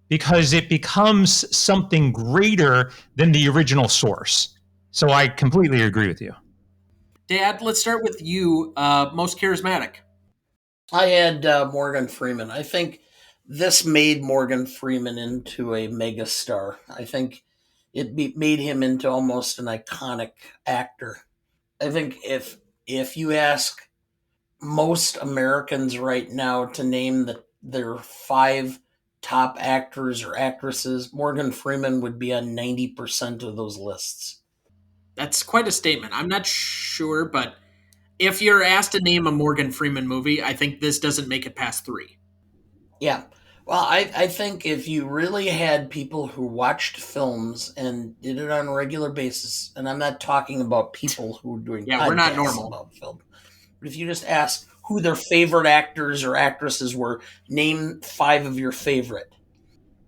because it becomes something greater than the original source. So I completely agree with you. Dad, let's start with you. Most charismatic. I had Morgan Freeman. I think this made Morgan Freeman into a megastar. I think made him into almost an iconic actor. I think if you ask most Americans right now to name their 5 top actors or actresses, Morgan Freeman would be on 90% of those lists. That's quite a statement. I'm not sure, but if you're asked to name a Morgan Freeman movie, I think this doesn't make it past 3. Yeah. Well, I think if you really had people who watched films and did it on a regular basis, and I'm not talking about people who are doing we're not podcasts normal about film, but if you just asked who their favorite actors or actresses were, name 5 of your favorite.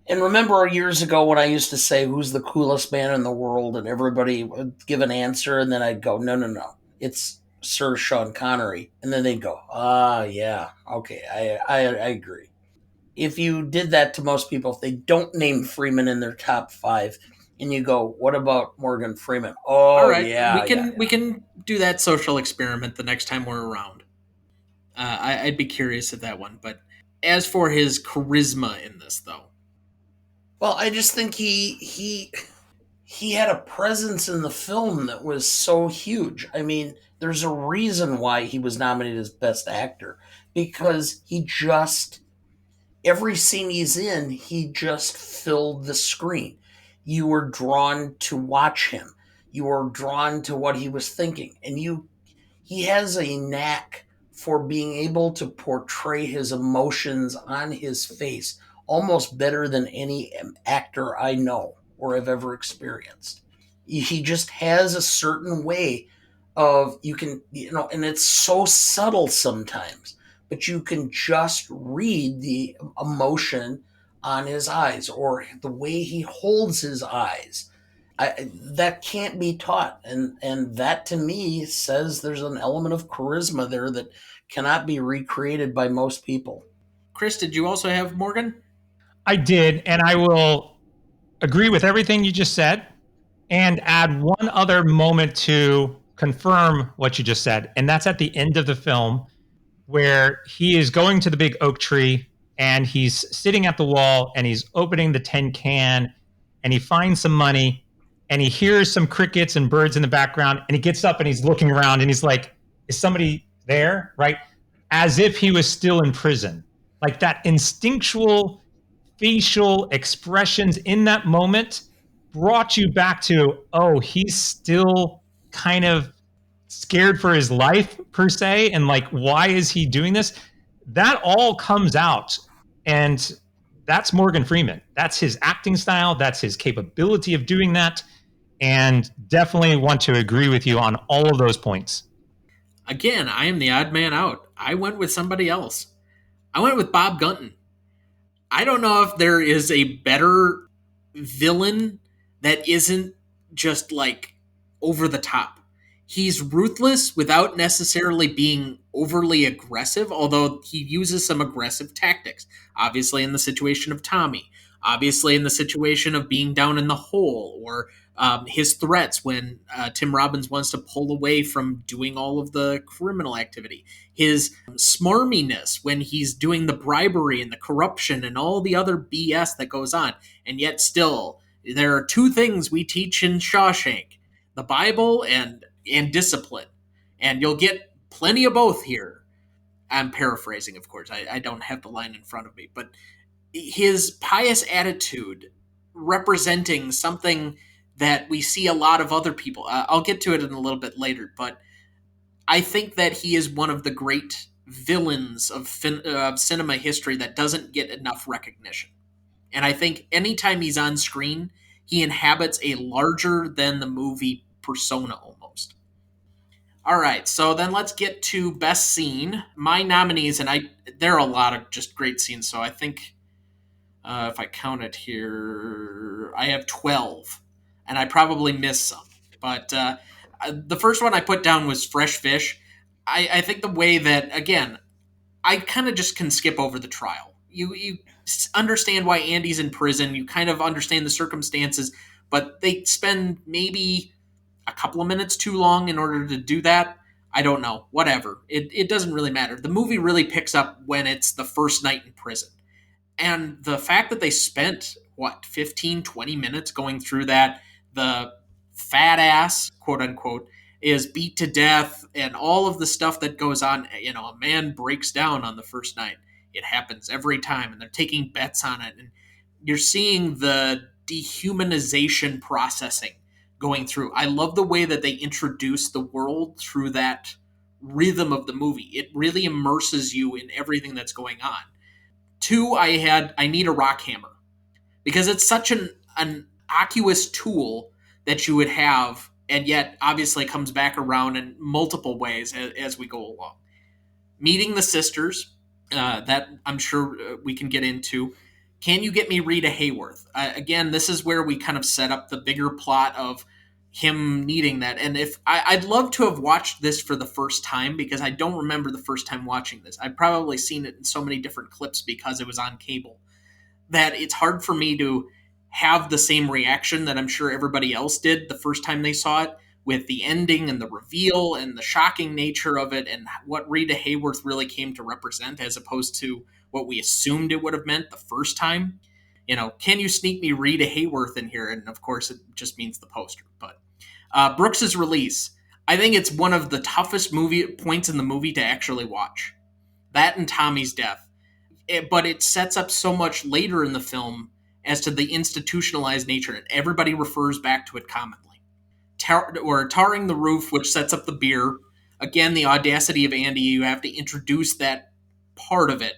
And remember years ago when I used to say, who's the coolest man in the world? And everybody would give an answer, and then I'd go, no. It's Sir Sean Connery. And then they'd go, yeah, okay, I agree. If you did that to most people, if they don't name Freeman in their top 5, and you go, what about Morgan Freeman? Oh, all right, yeah. We can do that social experiment the next time we're around. I'd be curious at that one. But as for his charisma in this, though, well, I just think he had a presence in the film that was so huge. I mean, there's a reason why he was nominated as Best Actor, because every scene he's in, he just filled the screen. You were drawn to watch him. You were drawn to what he was thinking. And he has a knack for being able to portray his emotions on his face almost better than any actor I know or have ever experienced. He just has a certain way of, and it's so subtle sometimes, but you can just read the emotion on his eyes or the way he holds his eyes. That can't be taught. And that to me says there's an element of charisma there that cannot be recreated by most people. Chris, did you also have Morgan? I did, and I will agree with everything you just said and add one other moment to confirm what you just said. And that's at the end of the film where he is going to the big oak tree and he's sitting at the wall and he's opening the tin can and he finds some money and he hears some crickets and birds in the background and he gets up and he's looking around and he's like, is somebody there? Right? As if he was still in prison. Like that instinctual facial expressions in that moment brought you back to, oh, he's still kind of scared for his life per se. And like, why is he doing this? That all comes out. And that's Morgan Freeman. That's his acting style. That's his capability of doing that. And definitely want to agree with you on all of those points. Again, I am the odd man out. I went with somebody else. I went with Bob Gunton. I don't know if there is a better villain that isn't just like over the top. He's ruthless without necessarily being overly aggressive, although he uses some aggressive tactics. Obviously, in the situation of Tommy, obviously, in the situation of being down in the hole, or his threats when Tim Robbins wants to pull away from doing all of the criminal activity, his smarminess when he's doing the bribery and the corruption and all the other BS that goes on. And yet still, there are 2 things we teach in Shawshank: the Bible and discipline. And you'll get plenty of both here. I'm paraphrasing, of course. I don't have the line in front of me. But his pious attitude representing something that we see a lot of other people. I'll get to it in a little bit later, but I think that he is one of the great villains of cinema history that doesn't get enough recognition. And I think anytime he's on screen, he inhabits a larger than the movie persona almost. All right, so then let's get to best scene. My nominees, and there are a lot of just great scenes. So I think if I count it here, I have 12, and I probably missed some. But the first one I put down was Fresh Fish. I think the way that, again, I kind of just can skip over the trial. You understand why Andy's in prison. You kind of understand the circumstances, but they spend maybe a couple of minutes too long in order to do that. I don't know. Whatever. It doesn't really matter. The movie really picks up when it's the first night in prison. And the fact that they spent, 15, 20 minutes going through that, the fat ass, quote unquote, is beat to death and all of the stuff that goes on. A man breaks down on the first night. It happens every time, and they're taking bets on it. And you're seeing the dehumanization processing going through. I love the way that they introduce the world through that rhythm of the movie. It really immerses you in everything that's going on. Two, I need a rock hammer because it's such an innocuous tool that you would have, and yet obviously comes back around in multiple ways as we go along. Meeting the sisters, that I'm sure we can get into. Can you get me Rita Hayworth? Again, this is where we kind of set up the bigger plot of him needing that. And I'd love to have watched this for the first time because I don't remember the first time watching this. I've probably seen it in so many different clips because it was on cable that it's hard for me to have the same reaction that I'm sure everybody else did the first time they saw it, with the ending and the reveal and the shocking nature of it and what Rita Hayworth really came to represent as opposed to what we assumed it would have meant the first time. Can you sneak me Rita Hayworth in here? And of course, it just means the poster. But Brooks's release, I think it's one of the toughest points in the movie to actually watch. That and Tommy's death. But it sets up so much later in the film as to the institutionalized nature, and everybody refers back to it commonly. Tarring the roof, which sets up the beer. Again, the audacity of Andy, you have to introduce that part of it.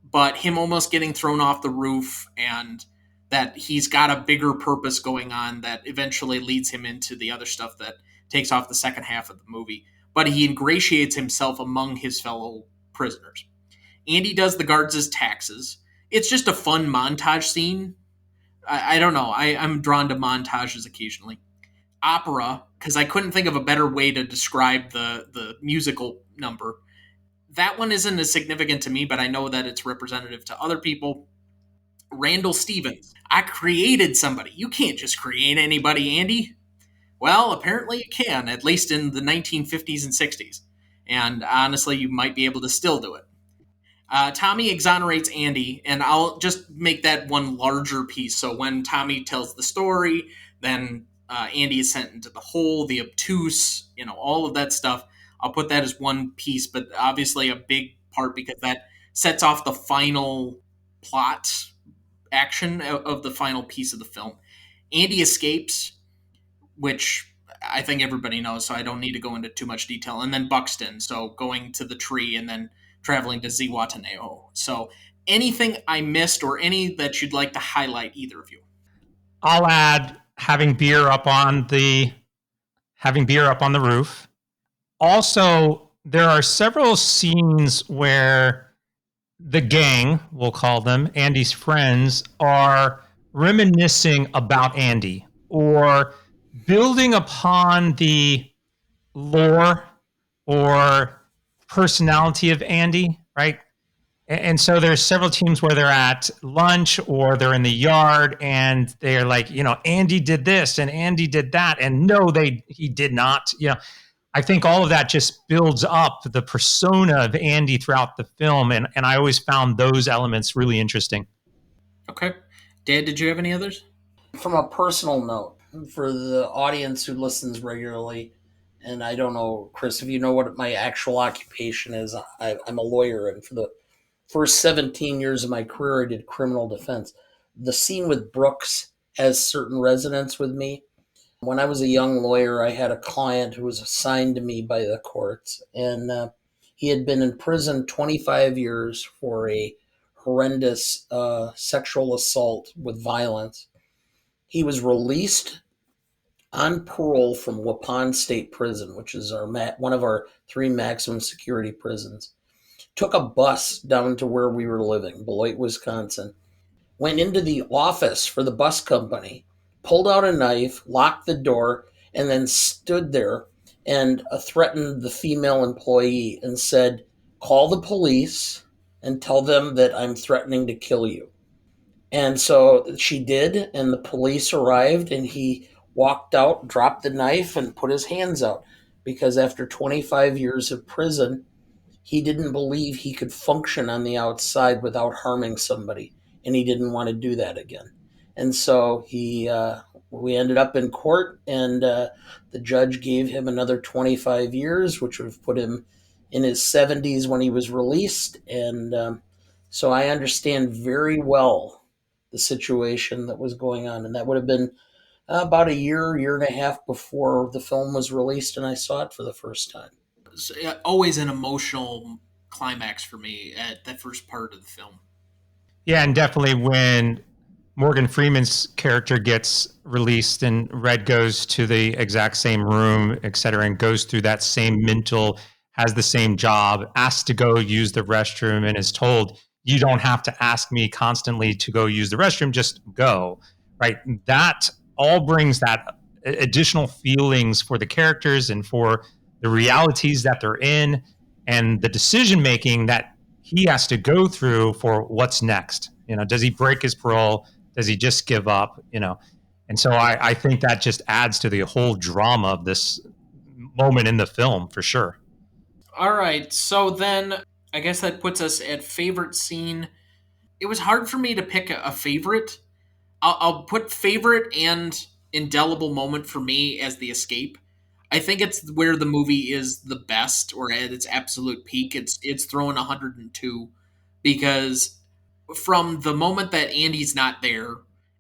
But him almost getting thrown off the roof, and that he's got a bigger purpose going on that eventually leads him into the other stuff that takes off the second half of the movie. But he ingratiates himself among his fellow prisoners. Andy does the guards' taxes. It's just a fun montage scene. I don't know. I'm drawn to montages occasionally. Opera, because I couldn't think of a better way to describe the musical number. That one isn't as significant to me, but I know that it's representative to other people. Randall Stevens. I created somebody. You can't just create anybody, Andy. Well, apparently you can, at least in the 1950s and 60s. And honestly, you might be able to still do it. Tommy exonerates Andy, and I'll just make that one larger piece. So when Tommy tells the story, then Andy is sent into the hole, the obtuse, all of that stuff. I'll put that as one piece, but obviously a big part because that sets off the final plot action of the final piece of the film. Andy escapes, which I think everybody knows, so I don't need to go into too much detail. And then Buxton, so going to the tree and then traveling to Zihuatanejo. So anything I missed or any that you'd like to highlight, either of you? I'll add having beer up on the roof. Also, there are several scenes where the gang, we'll call them, Andy's friends, are reminiscing about Andy or building upon the lore or personality of Andy, right? And so there's several teams where they're at lunch or they're in the yard and they're like, Andy did this and Andy did that. And no, he did not. I think all of that just builds up the persona of Andy throughout the film. And I always found those elements really interesting. Okay. Dad, did you have any others? From a personal note, for the audience who listens regularly, and I don't know, Chris, if you know what my actual occupation is, I'm a lawyer, and for the first 17 years of my career, I did criminal defense. The scene with Brooks has certain resonance with me. When I was a young lawyer, I had a client who was assigned to me by the courts, and He had been in prison 25 years for a horrendous sexual assault with violence. He was released on parole from Waupun State Prison, which is one of our 3 maximum security prisons. Took a bus down to where we were living, Beloit, Wisconsin. Went into the office for the bus company, pulled out a knife, locked the door, and then stood there and threatened the female employee and said, "Call the police and tell them that I'm threatening to kill you." And so she did, and the police arrived, and he walked out, dropped the knife, and put his hands out because after 25 years of prison, he didn't believe he could function on the outside without harming somebody, and he didn't want to do that again. And so we ended up in court, and the judge gave him another 25 years, which would have put him in his 70s when he was released. And so I understand very well the situation that was going on, and that would have been about a year and a half before the film was released, and I saw it for the first time. Always an emotional climax for me at that first part of the film. Yeah, and definitely when Morgan Freeman's character gets released and Red goes to the exact same room, et cetera, and goes through that same mental, has the same job, asked to go use the restroom, and is told, you don't have to ask me constantly to go use the restroom, just go, right? That all brings that additional feelings for the characters and for the realities that they're in and the decision making that he has to go through for what's next. Does he break his parole? Does he just give up? And so I think that just adds to the whole drama of this moment in the film for sure. All right, so then I guess that puts us at favorite scene. It was hard for me to pick a favorite. I'll put favorite and indelible moment for me as the escape. I think it's where the movie is the best, or at its absolute peak. It's throwing 102 because from the moment that Andy's not there,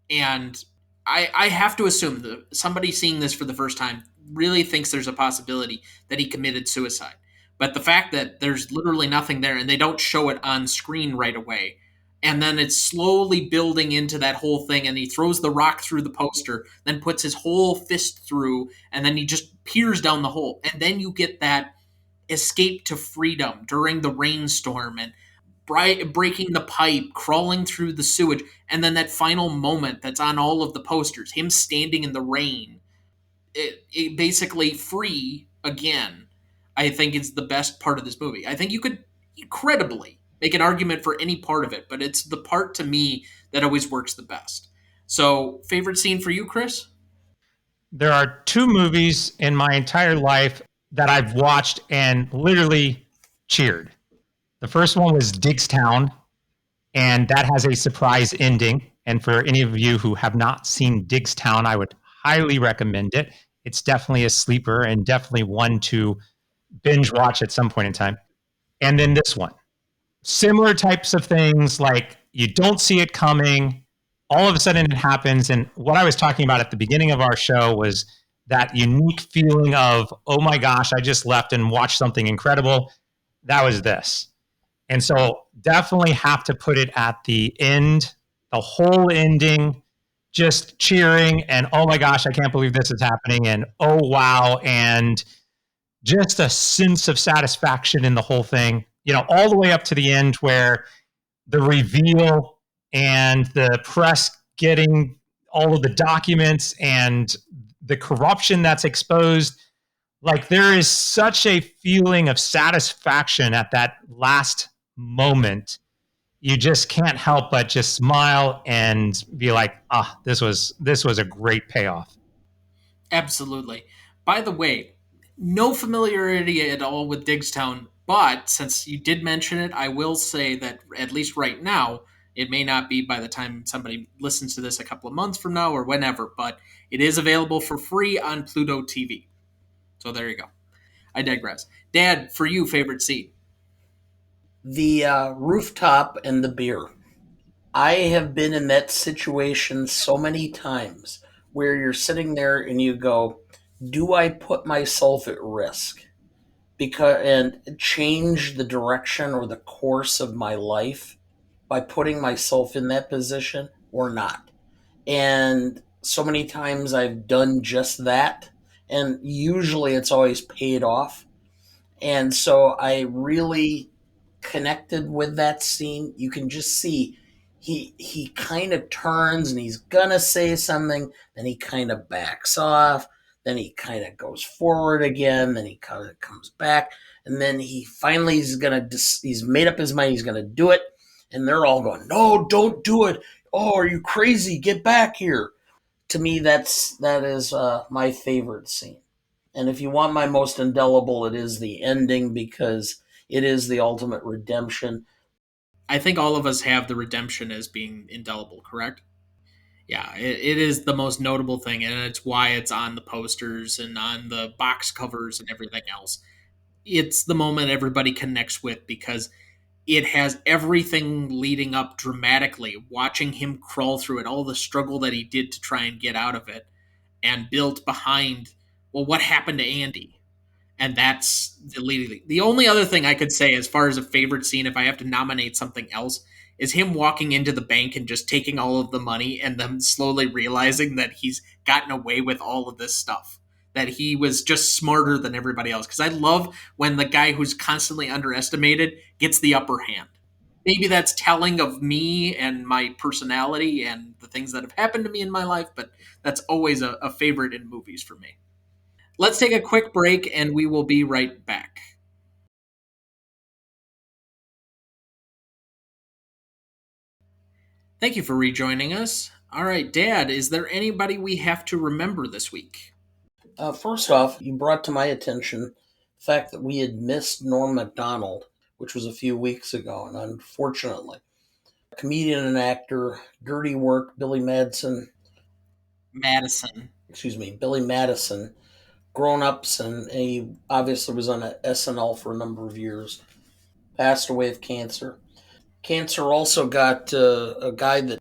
and I have to assume that somebody seeing this for the first time really thinks there's a possibility that he committed suicide. But the fact that there's literally nothing there and they don't show it on screen right away, and then it's slowly building into that whole thing, and he throws the rock through the poster, then puts his whole fist through, and then he just peers down the hole. And then you get that escape to freedom during the rainstorm and breaking the pipe, crawling through the sewage, and then that final moment that's on all of the posters, him standing in the rain, it basically free again, I think is the best part of this movie. I think you could incredibly make an argument for any part of it, but it's the part to me that always works the best. So, favorite scene for you, Chris? There are 2 movies in my entire life that I've watched and literally cheered. The first one was Diggstown, and that has a surprise ending. And for any of you who have not seen Diggstown, I would highly recommend it. It's definitely a sleeper and definitely one to binge watch at some point in time. And then this one. Similar types of things, like you don't see it coming, all of a sudden it happens. And what I was talking about at the beginning of our show was that unique feeling of, oh my gosh, I just left and watched something incredible. That was this. And so definitely have to put it at the end, the whole ending, just cheering and, oh my gosh, I can't believe this is happening. And, oh, wow. And just a sense of satisfaction in the whole thing, all the way up to the end where the reveal and the press getting all of the documents and the corruption that's exposed. Like, there is such a feeling of satisfaction at that last moment. You just can't help but just smile and be like, this was a great payoff. Absolutely. By the way, no familiarity at all with Diggstown, but since you did mention it, I will say that at least right now, it may not be by the time somebody listens to this a couple of months from now or whenever, but it is available for free on Pluto TV. So there you go. I digress. Dad, for you, favorite scene? The rooftop and the beer. I have been in that situation so many times where you're sitting there and you go, do I put myself at risk? because and change the direction or the course of my life by putting myself in that position or not. And so many times I've done just that, and usually it's always paid off. And so I really connected with that scene. You can just see he kind of turns and he's gonna say something, then he kind of backs off, then he kind of goes forward again, then he kind of comes back, and then he finally he's made up his mind he's gonna do it, and they're all going, "No, don't do it! Oh, are you crazy? Get back here!" To me, that is my favorite scene. And if you want my most indelible, it is the ending because it is the ultimate redemption. I think all of us have the redemption as being indelible, correct? Yeah, it is the most notable thing, and it's why it's on the posters and on the box covers and everything else. It's the moment everybody connects with because it has everything leading up dramatically, watching him crawl through it, all the struggle that he did to try and get out of it, and built behind, well, what happened to Andy? And that's the leading. The only other thing I could say, as far as a favorite scene, if I have to nominate something else, is him walking into the bank and just taking all of the money and then slowly realizing that he's gotten away with all of this stuff. That he was just smarter than everybody else. Because I love when the guy who's constantly underestimated gets the upper hand. Maybe that's telling of me and my personality and the things that have happened to me in my life, but that's always a favorite in movies for me. Let's take a quick break and we will be right back. Thank you for rejoining us. All right, Dad, is there anybody we have to remember this week? First off, you brought to my attention the fact that we had missed Norm MacDonald, which was a few weeks ago, and unfortunately, comedian and actor, Dirty Work, Madison. Billy Madison, Grown Ups, and he obviously was on SNL for a number of years, passed away of cancer. Cancer also got a guy that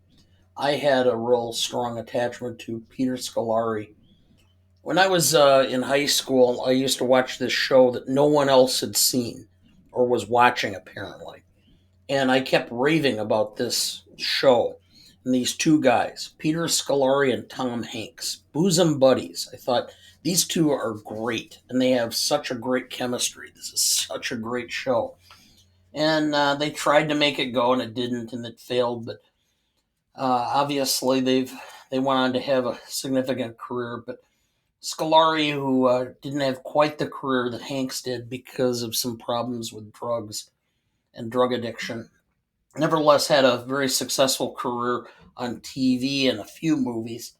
I had a real strong attachment to, Peter Scolari. When I was in high school, I used to watch this show that no one else had seen or was watching, apparently. And I kept raving about this show and these two guys, Peter Scolari and Tom Hanks, bosom buddies. I thought these two are great and they have such a great chemistry. This is such a great show. And they tried to make it go and it didn't and it failed. But obviously they went on to have a significant career. But Scolari, who didn't have quite the career that Hanks did because of some problems with drugs and drug addiction, nevertheless had a very successful career on TV and a few movies.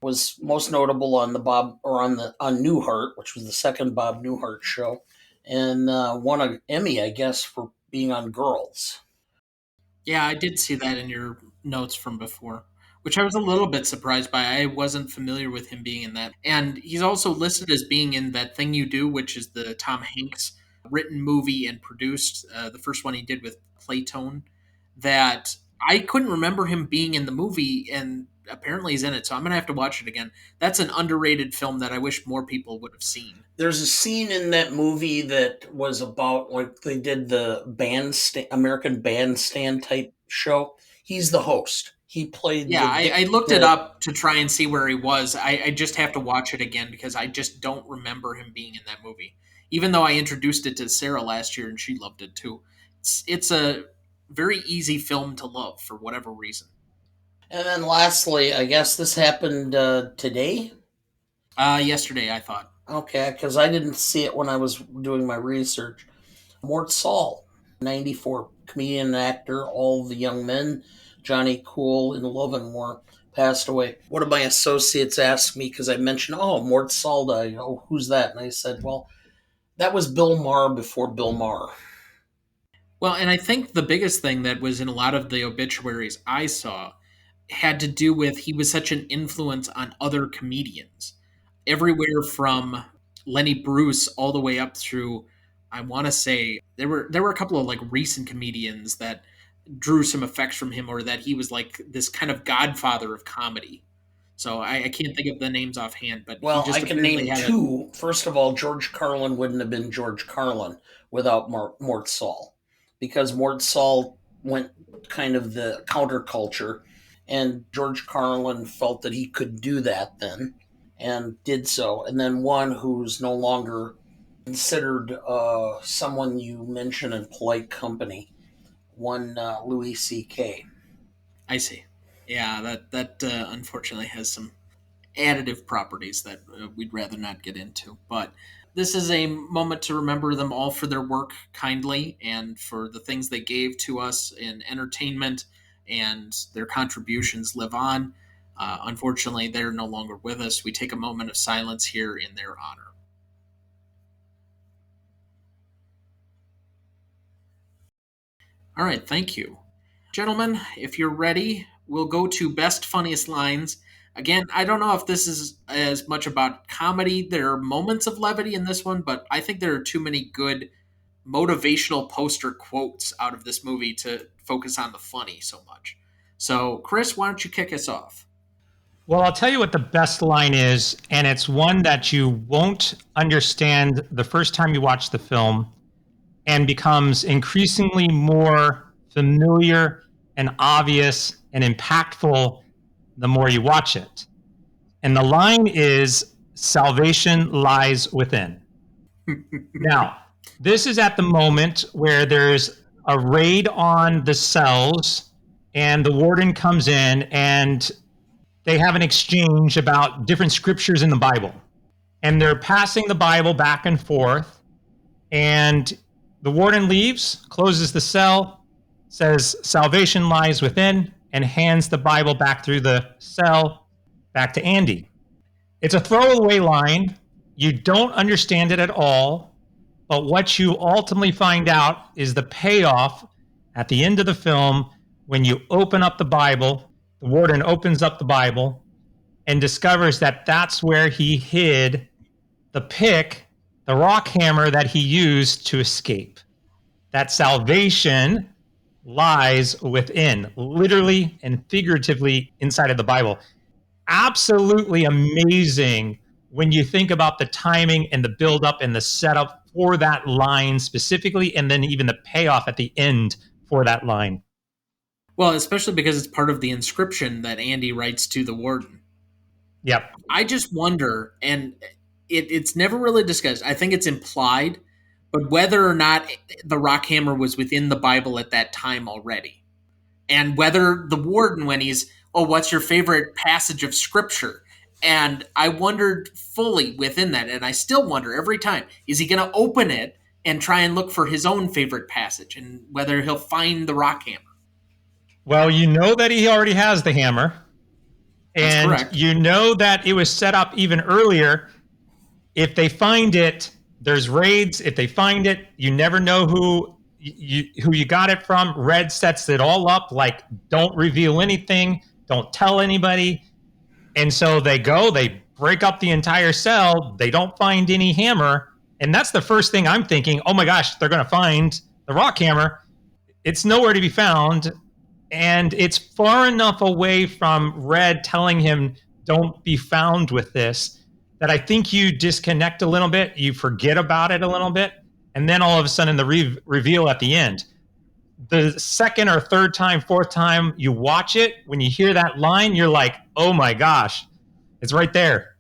Was most notable on the Bob or on Newhart, which was the second Bob Newhart show, and won an Emmy, I guess, for being on Girls. Yeah, I did see that in your notes from before, which I was a little bit surprised by. I wasn't familiar with him being in that. And he's also listed as being in That Thing You Do, which is the Tom Hanks written movie and produced, the first one he did with Playtone, that I couldn't remember him being in the movie, and apparently he's in it, so I'm going to have to watch it again. That's an underrated film that I wish more people would have seen. There's a scene in that movie that was about like they did the American Bandstand type show. He's the host. He played Yeah, the I looked it up to try and see where he was. I just have to watch it again because I just don't remember him being in that movie. Even though I introduced it to Sarah last year and she loved it too. It's a very easy film to love for whatever reason. And then lastly, I guess this happened today. Yesterday, I thought. Okay, because I didn't see it when I was doing my research. Mort Saul, 94, comedian and actor, All the Young Men, Johnny Cool, and Love and More, passed away. One of my associates asked me because I mentioned, oh, Mort Saul died. Oh, who's that? And I said, well, that was Bill Maher before Bill Maher. Well, and I think the biggest thing that was in a lot of the obituaries I saw had to do with he was such an influence on other comedians. Everywhere from Lenny Bruce all the way up through, I want to say there were a couple of like recent comedians that drew some effects from him, or that he was like this kind of godfather of comedy. So I can't think of the names offhand, but he Well, I just can apparently name had a. two. First of all, George Carlin wouldn't have been George Carlin without Mort Saul, because Mort Saul went kind of the counterculture, and George Carlin felt that he could do that then, and did so. And then one who's no longer considered someone you mention in polite company, one Louis C.K. I see. Yeah, that unfortunately has some additive properties that we'd rather not get into. But this is a moment to remember them all for their work kindly and for the things they gave to us in entertainment, and their contributions live on. Unfortunately, they're no longer with us. We take a moment of silence here in their honor. All right, thank you. Gentlemen, if you're ready, we'll go to best funniest lines. Again, I don't know if this is as much about comedy. There are moments of levity in this one, but I think there are too many good motivational poster quotes out of this movie to focus on the funny so much. So, Chris, why don't you kick us off? Well, I'll tell you what the best line is, and it's one that you won't understand the first time you watch the film and becomes increasingly more familiar and obvious and impactful the more you watch it. And the line is salvation lies within. Now, this is at the moment where there's a raid on the cells, and the warden comes in and they have an exchange about different scriptures in the Bible. And they're passing the Bible back and forth. And the warden leaves, closes the cell, says, salvation lies within, and hands the Bible back through the cell back to Andy. It's a throwaway line. You don't understand it at all. But what you ultimately find out is the payoff at the end of the film when you open up the Bible. The warden opens up the Bible and discovers that that's where he hid the pick, the rock hammer that he used to escape. That salvation lies within, literally and figuratively inside of the Bible. Absolutely amazing when you think about the timing and the buildup and the setup for that line specifically, and then even the payoff at the end for that line. Well, especially because it's part of the inscription that Andy writes to the warden. Yep. I just wonder, and it's never really discussed. I think it's implied, but whether or not the rock hammer was within the Bible at that time already, and whether the warden, when he's, oh, what's your favorite passage of scripture? And I wondered fully within that, and I still wonder every time, is he going to open it and try and look for his own favorite passage, and whether he'll find the rock hammer? Well, you know that he already has the hammer. That's And correct. you know that it was set up even earlier. If they find it, there's raids. If they find it, you never know who you got it from. Red sets it all up like, don't reveal anything, don't tell anybody. And so they break up the entire cell. They don't find any hammer. And that's the first thing I'm thinking, oh my gosh, they're going to find the rock hammer. It's nowhere to be found. And it's far enough away from Red telling him, don't be found with this, that I think you disconnect a little bit. You forget about it a little bit. And then all of a sudden, the reveal at the end. The second or third time, fourth time you watch it, when you hear that line, you're like, oh my gosh, it's right there.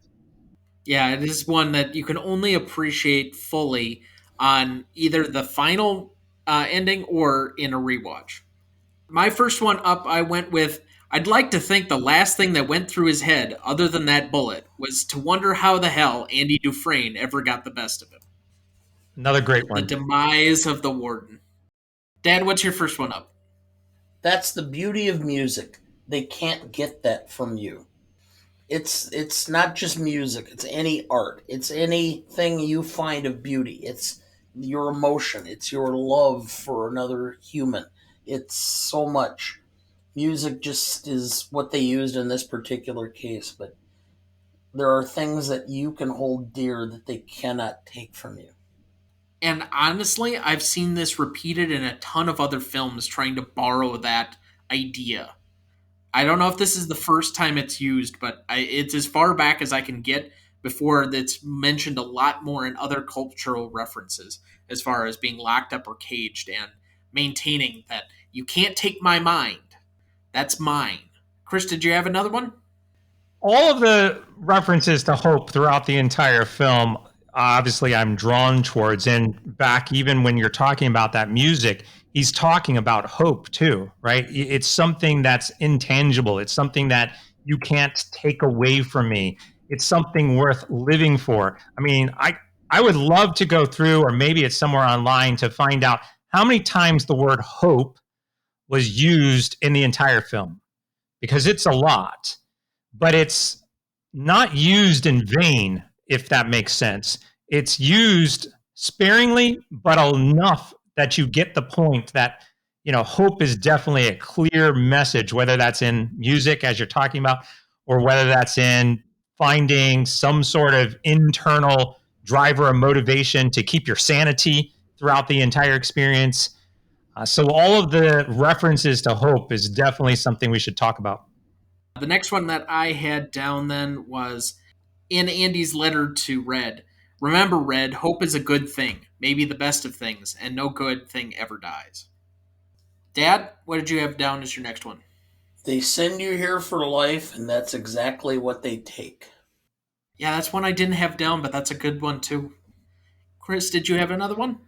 Yeah, it is one that you can only appreciate fully on either the final ending or in a rewatch. My first one up, I went with, I'd like to think the last thing that went through his head, other than that bullet, was to wonder how the hell Andy Dufresne ever got the best of him. Another great The one. demise of the warden. Dad, what's your first one up? That's the beauty of music. They can't get that from you. It's not just music, it's any art. It's anything you find of beauty. It's your emotion, it's your love for another human. It's so much. Music just is what they used in this particular case, but there are things that you can hold dear that they cannot take from you. And honestly, I've seen this repeated in a ton of other films trying to borrow that idea. I don't know if this is the first time it's used, but it's as far back as I can get before that's mentioned a lot more in other cultural references as far as being locked up or caged and maintaining that you can't take my mind. That's mine. Chris, did you have another one? All of the references to hope throughout the entire film, obviously, I'm drawn towards. And back, even when you're talking about that music, he's talking about hope too, right? It's something that's intangible. It's something that you can't take away from me. It's something worth living for. I mean, I would love to go through, or maybe it's somewhere online, to find out how many times the word hope was used in the entire film, because it's a lot, but it's not used in vain, if that makes sense. It's used sparingly, but enough that you get the point that, hope is definitely a clear message, whether that's in music, as you're talking about, or whether that's in finding some sort of internal driver or motivation to keep your sanity throughout the entire experience. So all of the references to hope is definitely something we should talk about. The next one that I had down then was in Andy's letter to Red. Remember, Red, hope is a good thing, maybe the best of things, and no good thing ever dies. Dad, what did you have down as your next one? They send you here for life, and that's exactly what they take. Yeah, that's one I didn't have down, but that's a good one too. Chris, did you have another one?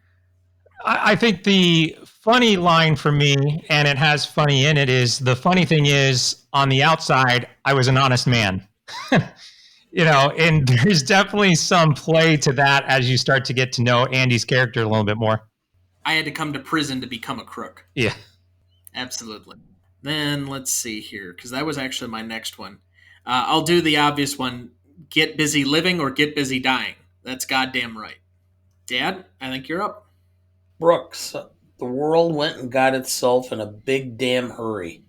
I think the funny line for me, and it has funny in it, is the funny thing is, on the outside, I was an honest man. And there's definitely some play to that as you start to get to know Andy's character a little bit more. I had to come to prison to become a crook. Yeah. Absolutely. Then let's see here, because that was actually my next one. I'll do the obvious one. Get busy living or get busy dying. That's goddamn right. Dad, I think you're up. Brooks, the world went and got itself in a big damn hurry.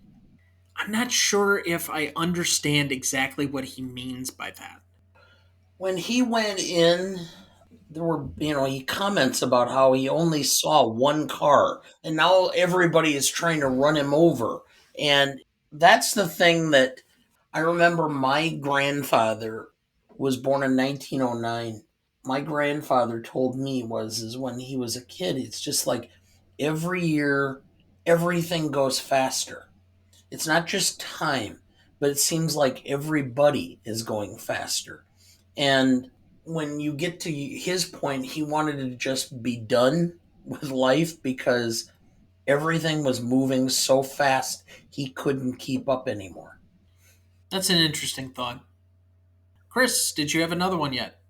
I'm not sure if I understand exactly what he means by that. When he went in, there were, he comments about how he only saw one car, and now everybody is trying to run him over. And that's the thing that I remember. My grandfather was born in 1909. My grandfather told me is when he was a kid, it's just like every year, everything goes faster. It's not just time, but it seems like everybody is going faster. And when you get to his point, he wanted to just be done with life because everything was moving so fast he couldn't keep up anymore. That's an interesting thought. Chris, did you have another one yet?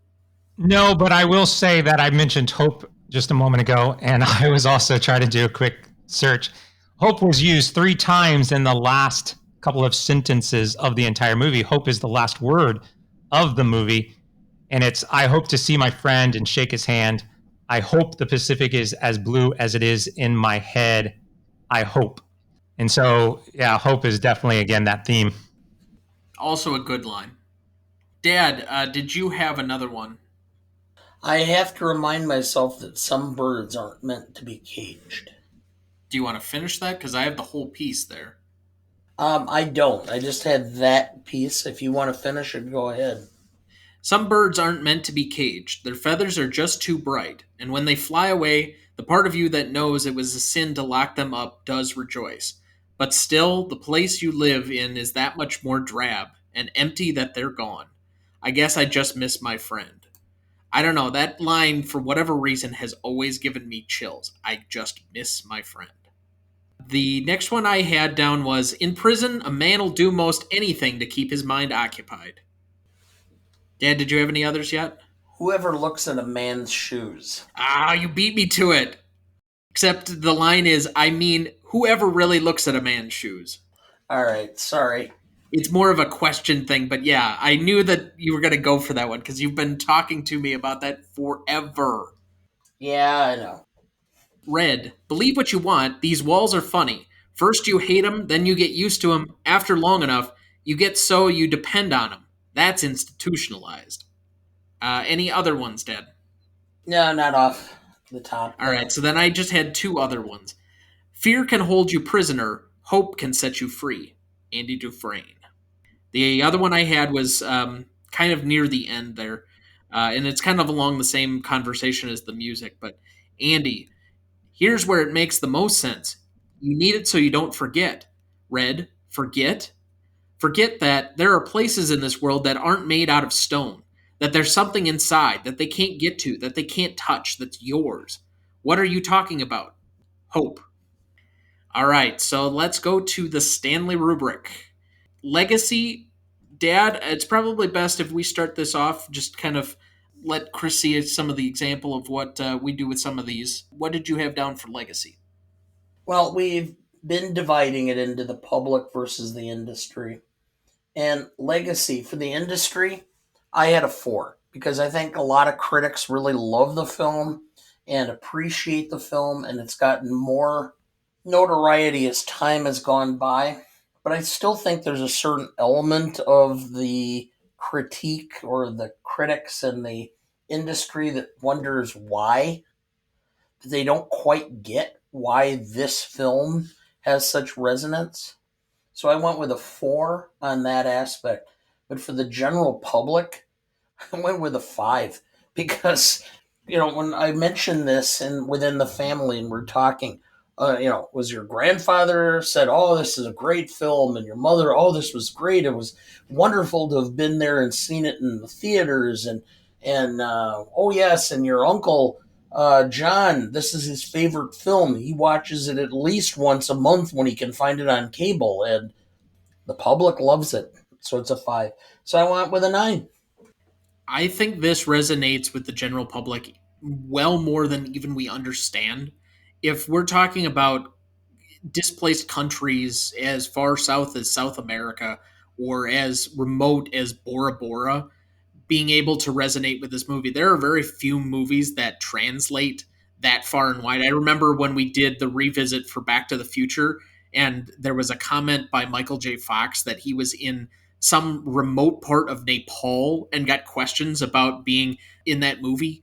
No, but I will say that I mentioned hope just a moment ago, and I was also trying to do a quick search. Hope was used 3 times in the last couple of sentences of the entire movie. Hope is the last word of the movie. And it's, I hope to see my friend and shake his hand. I hope the Pacific is as blue as it is in my head. I hope. And so, yeah, hope is definitely, again, that theme. Also a good line. Dad, did you have another one? I have to remind myself that some birds aren't meant to be caged. Do you want to finish that? Because I have the whole piece there. I don't. I just had that piece. If you want to finish it, go ahead. Some birds aren't meant to be caged. Their feathers are just too bright, and when they fly away, the part of you that knows it was a sin to lock them up does rejoice. But still, the place you live in is that much more drab and empty that they're gone. I guess I just miss my friend. I don't know, that line, for whatever reason, has always given me chills. I just miss my friend. The next one I had down was, in prison, a man will do most anything to keep his mind occupied. Dad, did you have any others yet? Whoever looks at a man's shoes. Ah, you beat me to it. Except the line is, I mean, whoever really looks at a man's shoes. All right, sorry. It's more of a question thing, but yeah, I knew that you were going to go for that one because you've been talking to me about that forever. Yeah, I know. Red, believe what you want, these walls are funny. First you hate them, then you get used to them. After long enough, you get so you depend on them. That's institutionalized. Any other ones, Dad? No, not off the top. All right, so then I just had 2 other ones. Fear can hold you prisoner, hope can set you free. Andy Dufresne. The other one I had was kind of near the end there, and it's kind of along the same conversation as the music. But Andy, here's where it makes the most sense. You need it so you don't forget. Red, forget. Forget that there are places in this world that aren't made out of stone, that there's something inside that they can't get to, that they can't touch, that's yours. What are you talking about? Hope. All right, so let's go to the Stanley rubric. Legacy, Dad, it's probably best if we start this off, just kind of let Chris see some of the example of what we do with some of these. What did you have down for legacy? Well, we've been dividing it into the public versus the industry. And legacy for the industry, I had a 4 because I think a lot of critics really love the film and appreciate the film, and it's gotten more notoriety as time has gone by. But I still think there's a certain element of the critique or the critics and the industry that wonders why they don't quite get why this film has such resonance. So I went with a 4 on that aspect. But for the general public, I went with a 5 because, when I mentioned this and within the family and we're talking, was your grandfather said, "Oh, this is a great film," and your mother, "Oh, this was great. It was wonderful to have been there and seen it in the theaters," and oh yes, and your uncle John, this is his favorite film. He watches it at least once a month when he can find it on cable, and the public loves it. So it's a 5. So I went with a 9. I think this resonates with the general public well more than even we understand. If we're talking about displaced countries as far south as South America or as remote as Bora Bora, being able to resonate with this movie. There are very few movies that translate that far and wide. I remember when we did the revisit for Back to the Future, and there was a comment by Michael J. Fox that he was in some remote part of Nepal and got questions about being in that movie.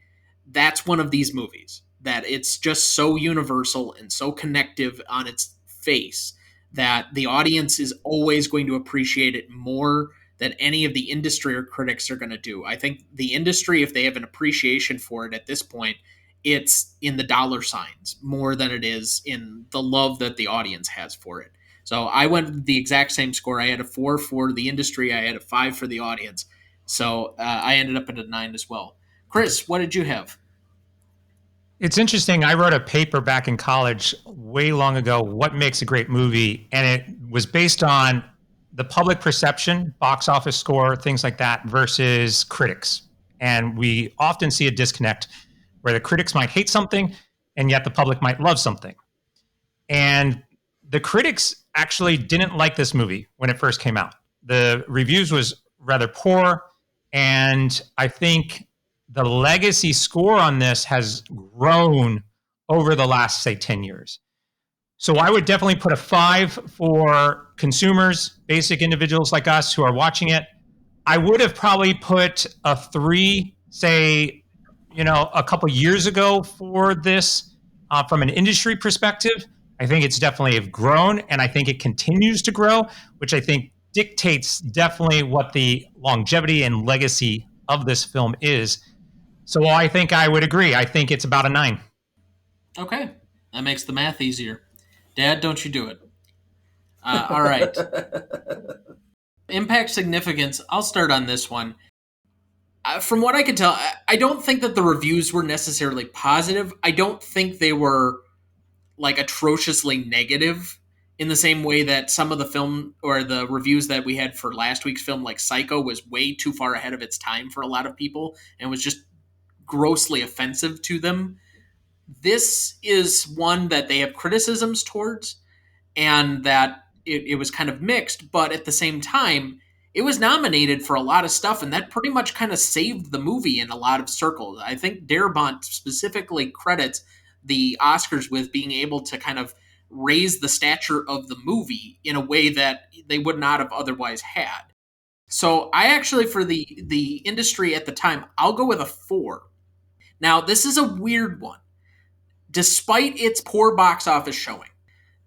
That's one of these movies that it's just so universal and so connective on its face that the audience is always going to appreciate it more than any of the industry or critics are going to do. I think the industry, if they have an appreciation for it at this point, it's in the dollar signs more than it is in the love that the audience has for it. So I went with the exact same score. I had a 4 for the industry. I had a 5 for the audience. So I ended up at a 9 as well. Chris, what did you have? It's interesting. I wrote a paper back in college way long ago, What Makes a Great Movie? And it was based on the public perception, box office score, things like that, versus critics. And we often see a disconnect where the critics might hate something and yet the public might love something. And the critics actually didn't like this movie when it first came out. The reviews was rather poor. And I think the legacy score on this has grown over the last, say, 10 years. So I would definitely put a 5 for consumers, basic individuals like us who are watching it. I would have probably put a 3, say, a couple years ago for this from an industry perspective. I think it's definitely have grown, and I think it continues to grow, which I think dictates definitely what the longevity and legacy of this film is. So I think I would agree. I think it's about a 9. Okay. That makes the math easier. Dad, don't you do it. All right. Impact significance. I'll start on this one. From what I can tell, I don't think that the reviews were necessarily positive. I don't think they were like atrociously negative in the same way that some of the film or the reviews that we had for last week's film, like Psycho, was way too far ahead of its time for a lot of people and was just grossly offensive to them. This is one that they have criticisms towards, and that it was kind of mixed, but at the same time, it was nominated for a lot of stuff, and that pretty much kind of saved the movie in a lot of circles. I think Darabont specifically credits the Oscars with being able to kind of raise the stature of the movie in a way that they would not have otherwise had. So I actually, for the industry at the time, I'll go with a 4. Now, this is a weird one. Despite its poor box office showing,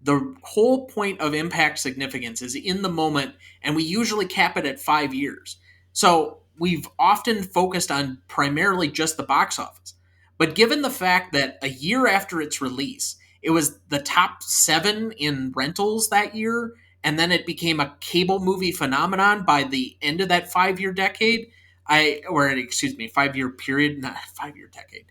the whole point of impact significance is in the moment, and we usually cap it at 5 years. So we've often focused on primarily just the box office. But given the fact that a year after its release, it was the top 7 in rentals that year, and then it became a cable movie phenomenon by the end of that 5 year decade, 5 year period, not 5 year decade,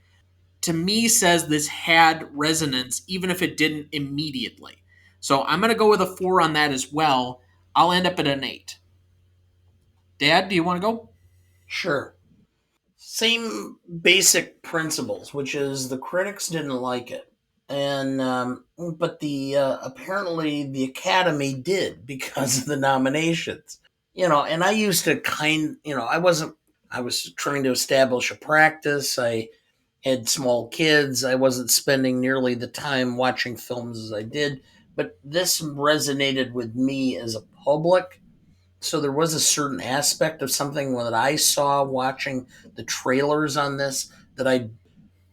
to me says this had resonance, even if it didn't immediately. So I'm going to go with a 4 on that as well. I'll end up at an 8. Dad, do you want to go? Sure. Same basic principles, which is the critics didn't like it, and but the apparently the Academy did because of the nominations. And I used to I was trying to establish a practice. I had small kids. I wasn't spending nearly the time watching films as I did, but this resonated with me as a public. So there was a certain aspect of something that I saw watching the trailers on this that I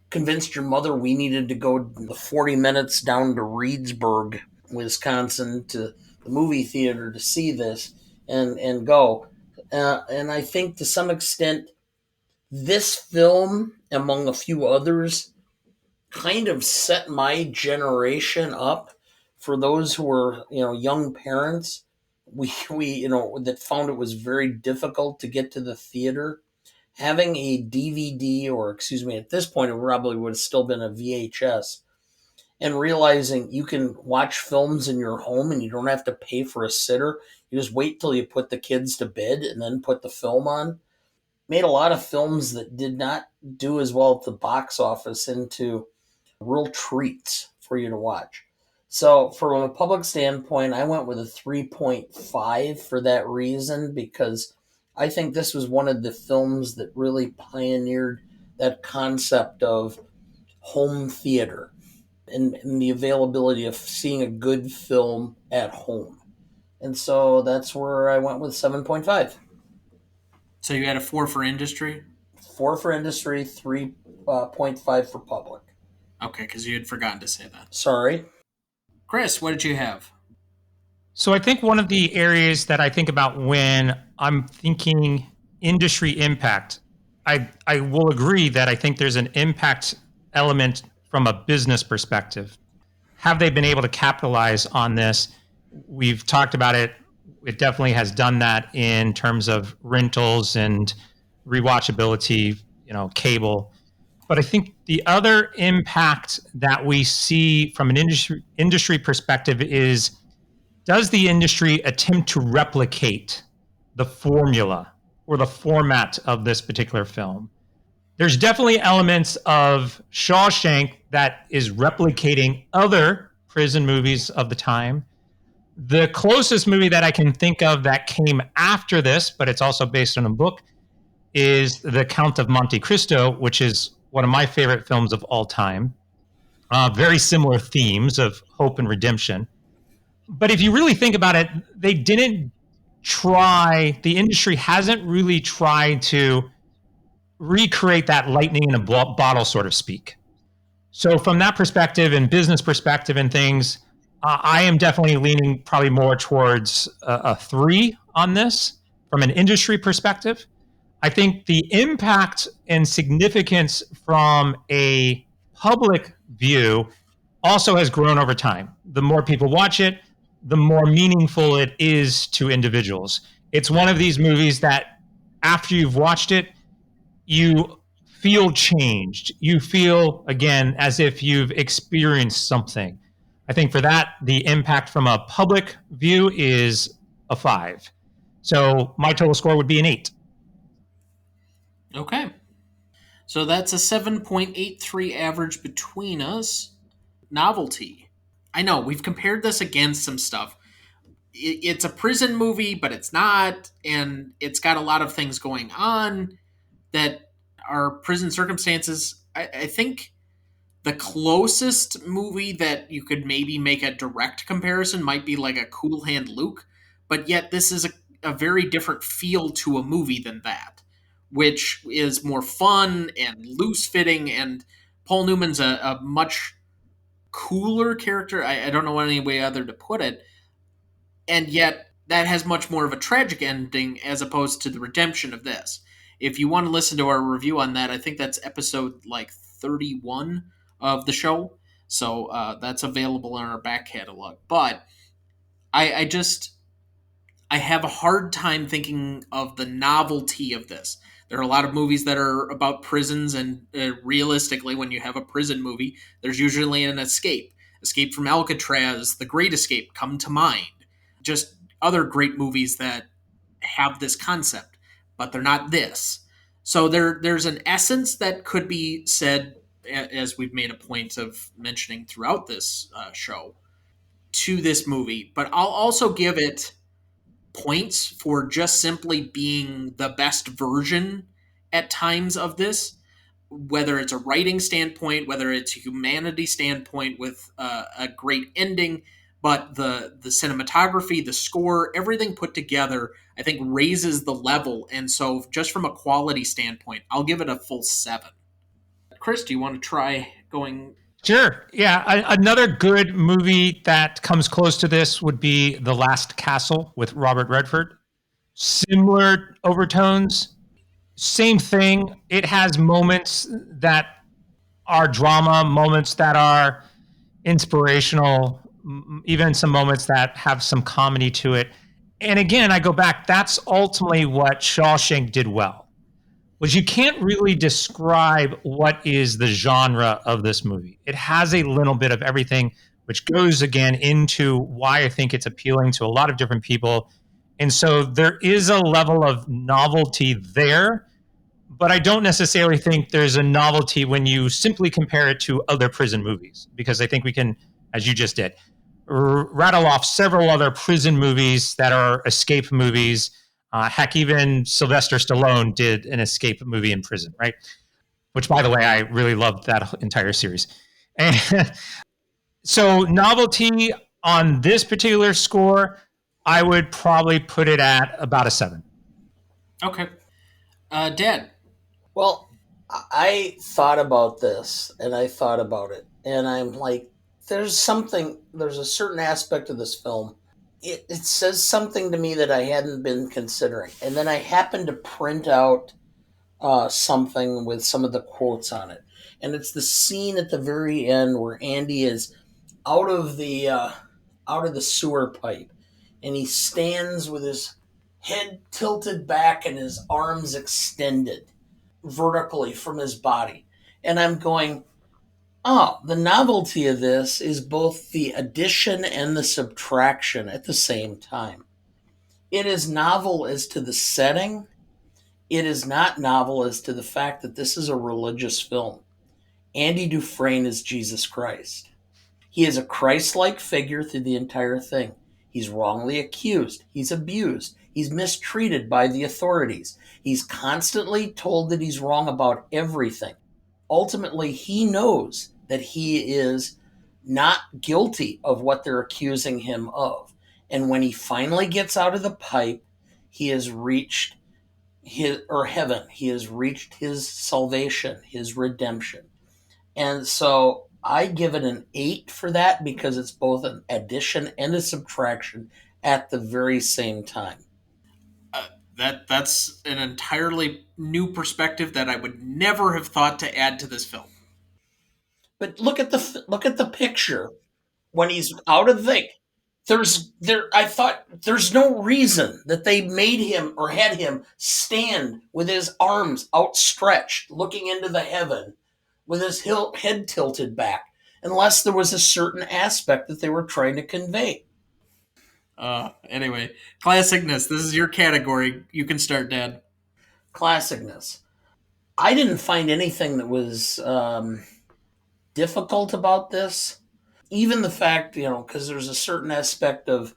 convinced your mother we needed to go the 40 minutes down to Reedsburg, Wisconsin, to the movie theater to see this and go. And I think to some extent, this film, among a few others, kind of set my generation up for those who were, young parents. We that found it was very difficult to get to the theater. Having a DVD, or excuse me, at this point it probably would have still been a VHS, and realizing you can watch films in your home and you don't have to pay for a sitter. You just wait till you put the kids to bed and then put the film on. Made a lot of films that did not do as well at the box office into real treats for you to watch. So from a public standpoint, I went with a 3.5 for that reason, because I think this was one of the films that really pioneered that concept of home theater and the availability of seeing a good film at home. And so that's where I went with 7.5. So you had a 4 for industry? 4 for industry, 3.5 for public. Okay, because you had forgotten to say that. Sorry. Chris, what did you have? So I think one of the areas that I think about when I'm thinking industry impact, I will agree that I think there's an impact element from a business perspective. Have they been able to capitalize on this? We've talked about it. It definitely has done that in terms of rentals and rewatchability, cable. But I think the other impact that we see from an industry perspective is, does the industry attempt to replicate the formula or the format of this particular film? There's definitely elements of Shawshank that is replicating other prison movies of the time. The closest movie that I can think of that came after this, but it's also based on a book, is The Count of Monte Cristo, which is one of my favorite films of all time. Very similar themes of hope and redemption. But if you really think about it, they didn't try, the industry hasn't really tried to recreate that lightning in a bottle, sort of speak. So from that perspective and business perspective and things, I am definitely leaning probably more towards a 3 on this from an industry perspective. I think the impact and significance from a public view also has grown over time. The more people watch it, the more meaningful it is to individuals. It's one of these movies that after you've watched it, you feel changed. You feel, again, as if you've experienced something. I think for that, the impact from a public view is a 5. So my total score would be an 8. Okay. So that's a 7.83 average between us. Novelty. I know, we've compared this against some stuff. It's a prison movie, but it's not, and it's got a lot of things going on that are prison circumstances. I think the closest movie that you could maybe make a direct comparison might be like a Cool Hand Luke, but yet this is a very different feel to a movie than that, which is more fun and loose fitting, and Paul Newman's a much cooler character. I don't know any way other to put it. And yet, that has much more of a tragic ending as opposed to the redemption of this. If you want to listen to our review on that, I think that's episode like 31 of the show. So that's available in our back catalog. But I just I have a hard time thinking of the novelty of this. There are a lot of movies that are about prisons, and realistically, when you have a prison movie, there's usually an escape. Escape from Alcatraz, The Great Escape come to mind. Just other great movies that have this concept, but they're not this. So there's an essence that could be said, as we've made a point of mentioning throughout this show, to this movie. But I'll also give it points for just simply being the best version at times of this, whether it's a writing standpoint, whether it's a humanity standpoint with a great ending. But the cinematography, the score, everything put together, I think raises the level. And so just from a quality standpoint, I'll give it a full 7. Chris, do you want to try going? Sure. Yeah. Another good movie that comes close to this would be The Last Castle with Robert Redford. Similar overtones, same thing. It has moments that are drama, moments that are inspirational, even some moments that have some comedy to it. And again, I go back, that's ultimately what Shawshank did well. Was you can't really describe what is the genre of this movie. It has a little bit of everything, which goes again into why I think it's appealing to a lot of different people. And so there is a level of novelty there, but I don't necessarily think there's a novelty when you simply compare it to other prison movies, because I think we can, as you just did, rattle off several other prison movies that are escape movies. Heck, even Sylvester Stallone did an escape movie in prison, right? Which, by the way, I really loved that entire series. And so novelty on this particular score, I would probably put it at about a 7. Okay. Dad. Well, I thought about this and I thought about it, and I'm like, there's a certain aspect of this film. It says something to me that I hadn't been considering. And then I happened to print out something with some of the quotes on it. And it's the scene at the very end where Andy is out of the sewer pipe, and he stands with his head tilted back and his arms extended vertically from his body. And I'm going, oh, the novelty of this is both the addition and the subtraction at the same time. It is novel as to the setting. It is not novel as to the fact that this is a religious film. Andy Dufresne is Jesus Christ. He is a Christ-like figure through the entire thing. He's wrongly accused. He's abused. He's mistreated by the authorities. He's constantly told that he's wrong about everything. Ultimately, he knows that he is not guilty of what they're accusing him of. And when he finally gets out of the pipe, he has reached heaven. He has reached his salvation, his redemption. And so I give it an 8 for that, because it's both an addition and a subtraction at the very same time. That's an entirely new perspective that I would never have thought to add to this film. But look at the picture when he's out of the thing. I thought there's no reason that they made him or had him stand with his arms outstretched, looking into the heaven, with his head tilted back, unless there was a certain aspect that they were trying to convey. Anyway, classicness. This is your category. You can start, Dad. Classicness. I didn't find anything that was difficult about this. Even the fact, because there's a certain aspect of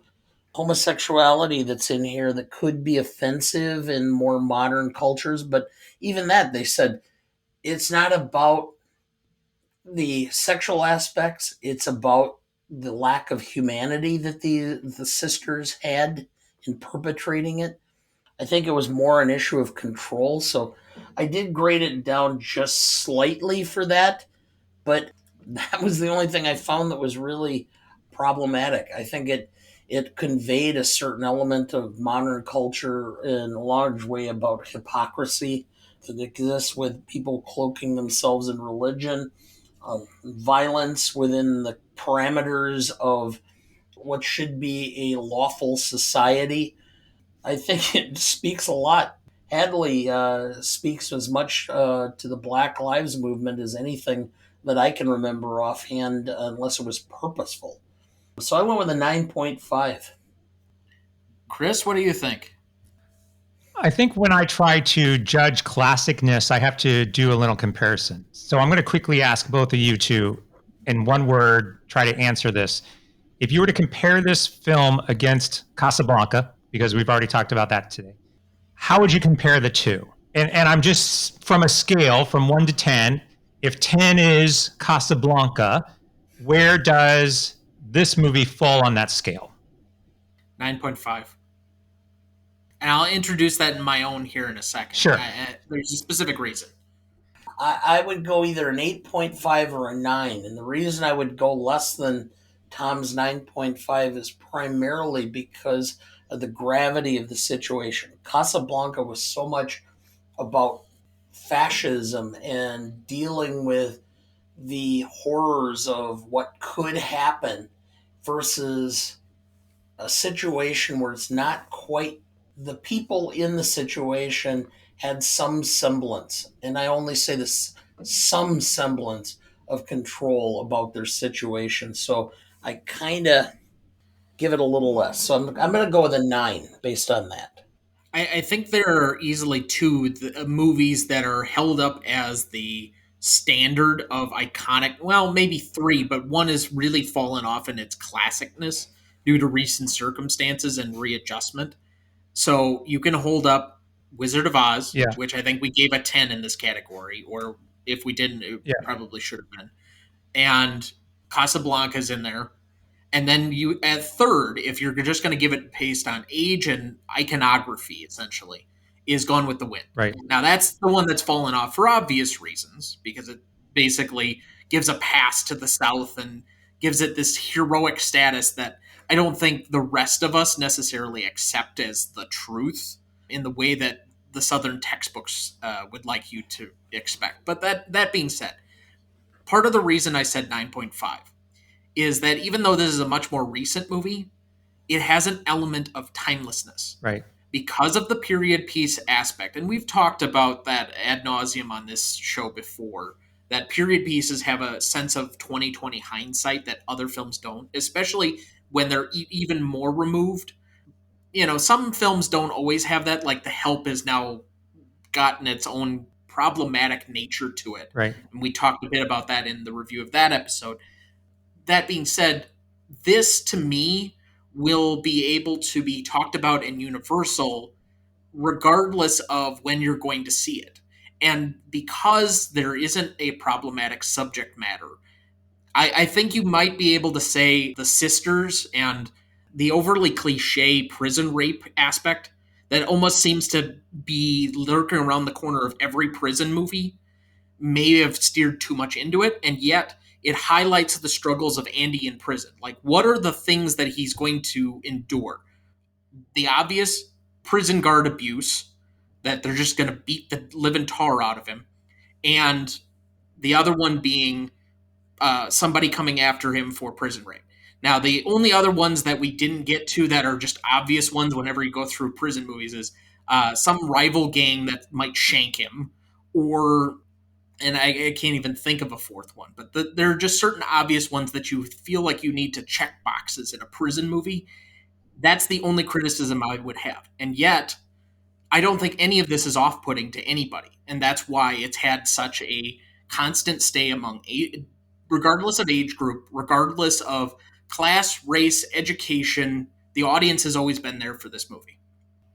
homosexuality that's in here that could be offensive in more modern cultures, but even that, they said, it's not about the sexual aspects, it's about the lack of humanity that the sisters had in perpetrating it. I think it was more an issue of control, so I did grade it down just slightly for that. But That was the only thing I found that was really problematic. I think it conveyed a certain element of modern culture in a large way about hypocrisy that exists with people cloaking themselves in religion, violence within the parameters of what should be a lawful society. I think it speaks a lot. Hadley speaks as much to the Black Lives Movement as anything that I can remember offhand, unless it was purposeful. So I went with a 9.5. Chris, what do you think? I think when I try to judge classicness, I have to do a little comparison. So I'm going to quickly ask both of you to, in one word, try to answer this. If you were to compare this film against Casablanca, because we've already talked about that today, how would you compare the two? And I'm just from a scale from 1 to 10. If 10 is Casablanca, where does this movie fall on that scale? 9.5. And I'll introduce that in my own here in a second. Sure. There's a specific reason. I would go either an 8.5 or a 9. And the reason I would go less than Tom's 9.5 is primarily because of the gravity of the situation. Casablanca was so much about fascism and dealing with the horrors of what could happen versus a situation where it's not quite the people in the situation had some semblance, and I only say this, some semblance of control about their situation. So I kind of give it a little less. So I'm going to go with a 9 based on that. I think there are easily two movies that are held up as the standard of iconic, well, maybe three, but one has really fallen off in its classicness due to recent circumstances and readjustment. So you can hold up Wizard of Oz, Yeah. which I think we gave a 10 in this category, or if we didn't, it probably should have been. And Casablanca's in there. And then you at third, if you're just going to give it based on age and iconography, essentially, is Gone with the Wind. Right. Now, that's the one that's fallen off for obvious reasons, because it basically gives a pass to the South and gives it this heroic status that I don't think the rest of us necessarily accept as the truth in the way that the Southern textbooks would like you to expect. But that being said, part of the reason I said 9.5 is that even though this is a much more recent movie, it has an element of timelessness. Right. Because of the period piece aspect. And we've talked about that ad nauseum on this show before, that period pieces have a sense of 20/20 hindsight that other films don't, especially when they're even more removed. You know, some films don't always have that, like The Help has now gotten its own problematic nature to it. Right. And we talked a bit about that in the review of that episode. That being said, this to me will be able to be talked about in Universal regardless of when you're going to see it. And because there isn't a problematic subject matter, I think you might be able to say the sisters and the overly cliche prison rape aspect that almost seems to be lurking around the corner of every prison movie may have steered too much into it, and yet it highlights the struggles of Andy in prison. Like, what are the things that he's going to endure? The obvious prison guard abuse, that they're just going to beat the living tar out of him, and the other one being somebody coming after him for prison rape. Now, the only other ones that we didn't get to that are just obvious ones whenever you go through prison movies is some rival gang that might shank him, or, and I can't even think of a fourth one, but there are just certain obvious ones that you feel like you need to check boxes in a prison movie. That's the only criticism I would have. And yet, I don't think any of this is off-putting to anybody. And that's why it's had such a constant stay among, regardless of age group, regardless of class, race, education. The audience has always been there for this movie.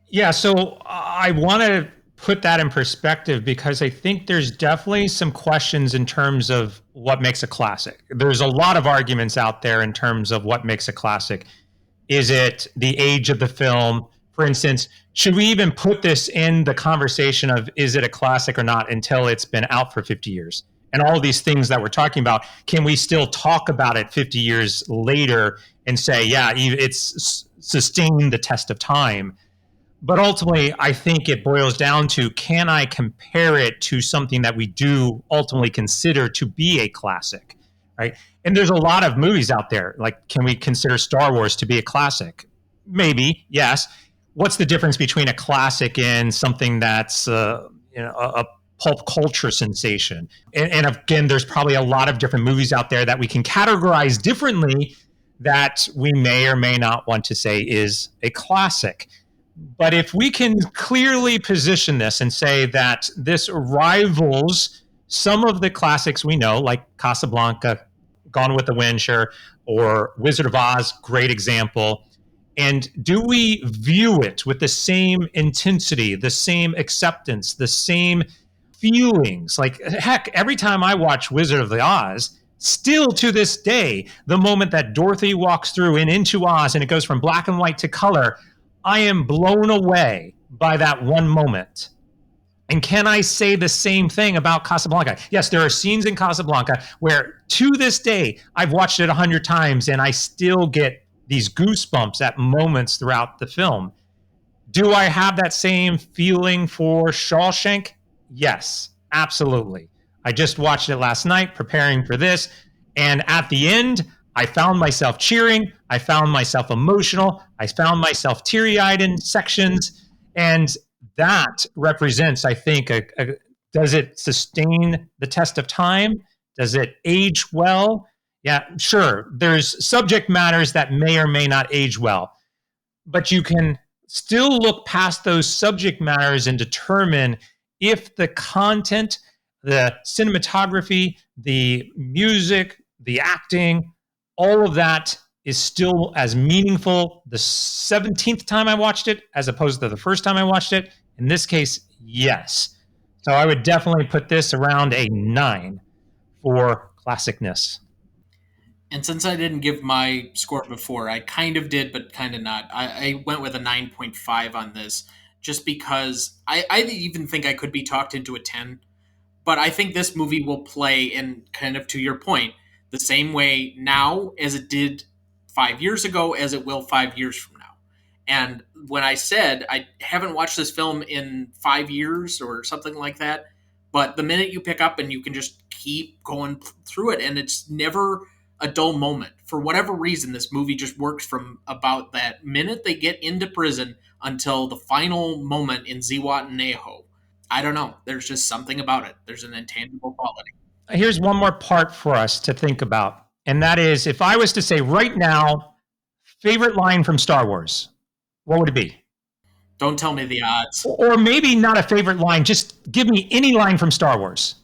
Yeah, so I want to put that in perspective because I think there's definitely some questions in terms of what makes a classic. There's a lot of arguments out there in terms of what makes a classic. Is it the age of the film? For instance, should we even put this in the conversation of is it a classic or not until it's been out for 50 years? and all these things that we're talking about, can we still talk about it 50 years later and say, yeah, it's sustained the test of time? But ultimately, I think it boils down to, can I compare it to something that we do ultimately consider to be a classic, right? And there's a lot of movies out there. Like, can we consider Star Wars to be a classic? Maybe, yes. What's the difference between a classic and something that's a pulp culture sensation? And again, there's probably a lot of different movies out there that we can categorize differently that we may or may not want to say is a classic. But if we can clearly position this and say that this rivals some of the classics we know, like Casablanca, Gone with the Wind, sure, or Wizard of Oz, great example. And do we view it with the same intensity, the same acceptance, the same feelings? Like, heck, every time I watch Wizard of Oz, still to this day, the moment that Dorothy walks through and into Oz and it goes from black and white to color, I am blown away by that one moment. And can I say the same thing about Casablanca? Yes, there are scenes in Casablanca where to this day, I've watched it 100 times and I still get these goosebumps at moments throughout the film. Do I have that same feeling for Shawshank? Yes, absolutely. I just watched it last night preparing for this. And at the end, I found myself cheering. I found myself emotional. I found myself teary-eyed in sections. And that represents, I think, does it sustain the test of time? Does it age well? Yeah, sure. There's subject matters that may or may not age well. But you can still look past those subject matters and determine if the content, the cinematography, the music, the acting, all of that is still as meaningful the 17th time I watched it as opposed to the first time I watched it. In this case, yes. So I would definitely put this around a 9 for classicness. And since I didn't give my score before, I kind of did, but kind of not. I went with a 9.5 on this just because I even think I could be talked into a 10. But I think this movie will play, in kind of to your point, the same way now as it did 5 years ago, as it will 5 years from now. And when I said I haven't watched this film in 5 years or something like that, but the minute you pick up and you can just keep going through it, and it's never a dull moment. For whatever reason, this movie just works from about that minute they get into prison until the final moment in Zihuatanejo. I don't know. There's just something about it. There's an intangible quality. Here's one more part for us to think about. And that is, if I was to say right now, favorite line from Star Wars, what would it be? Don't tell me the odds. Or maybe not a favorite line. Just give me any line from Star Wars.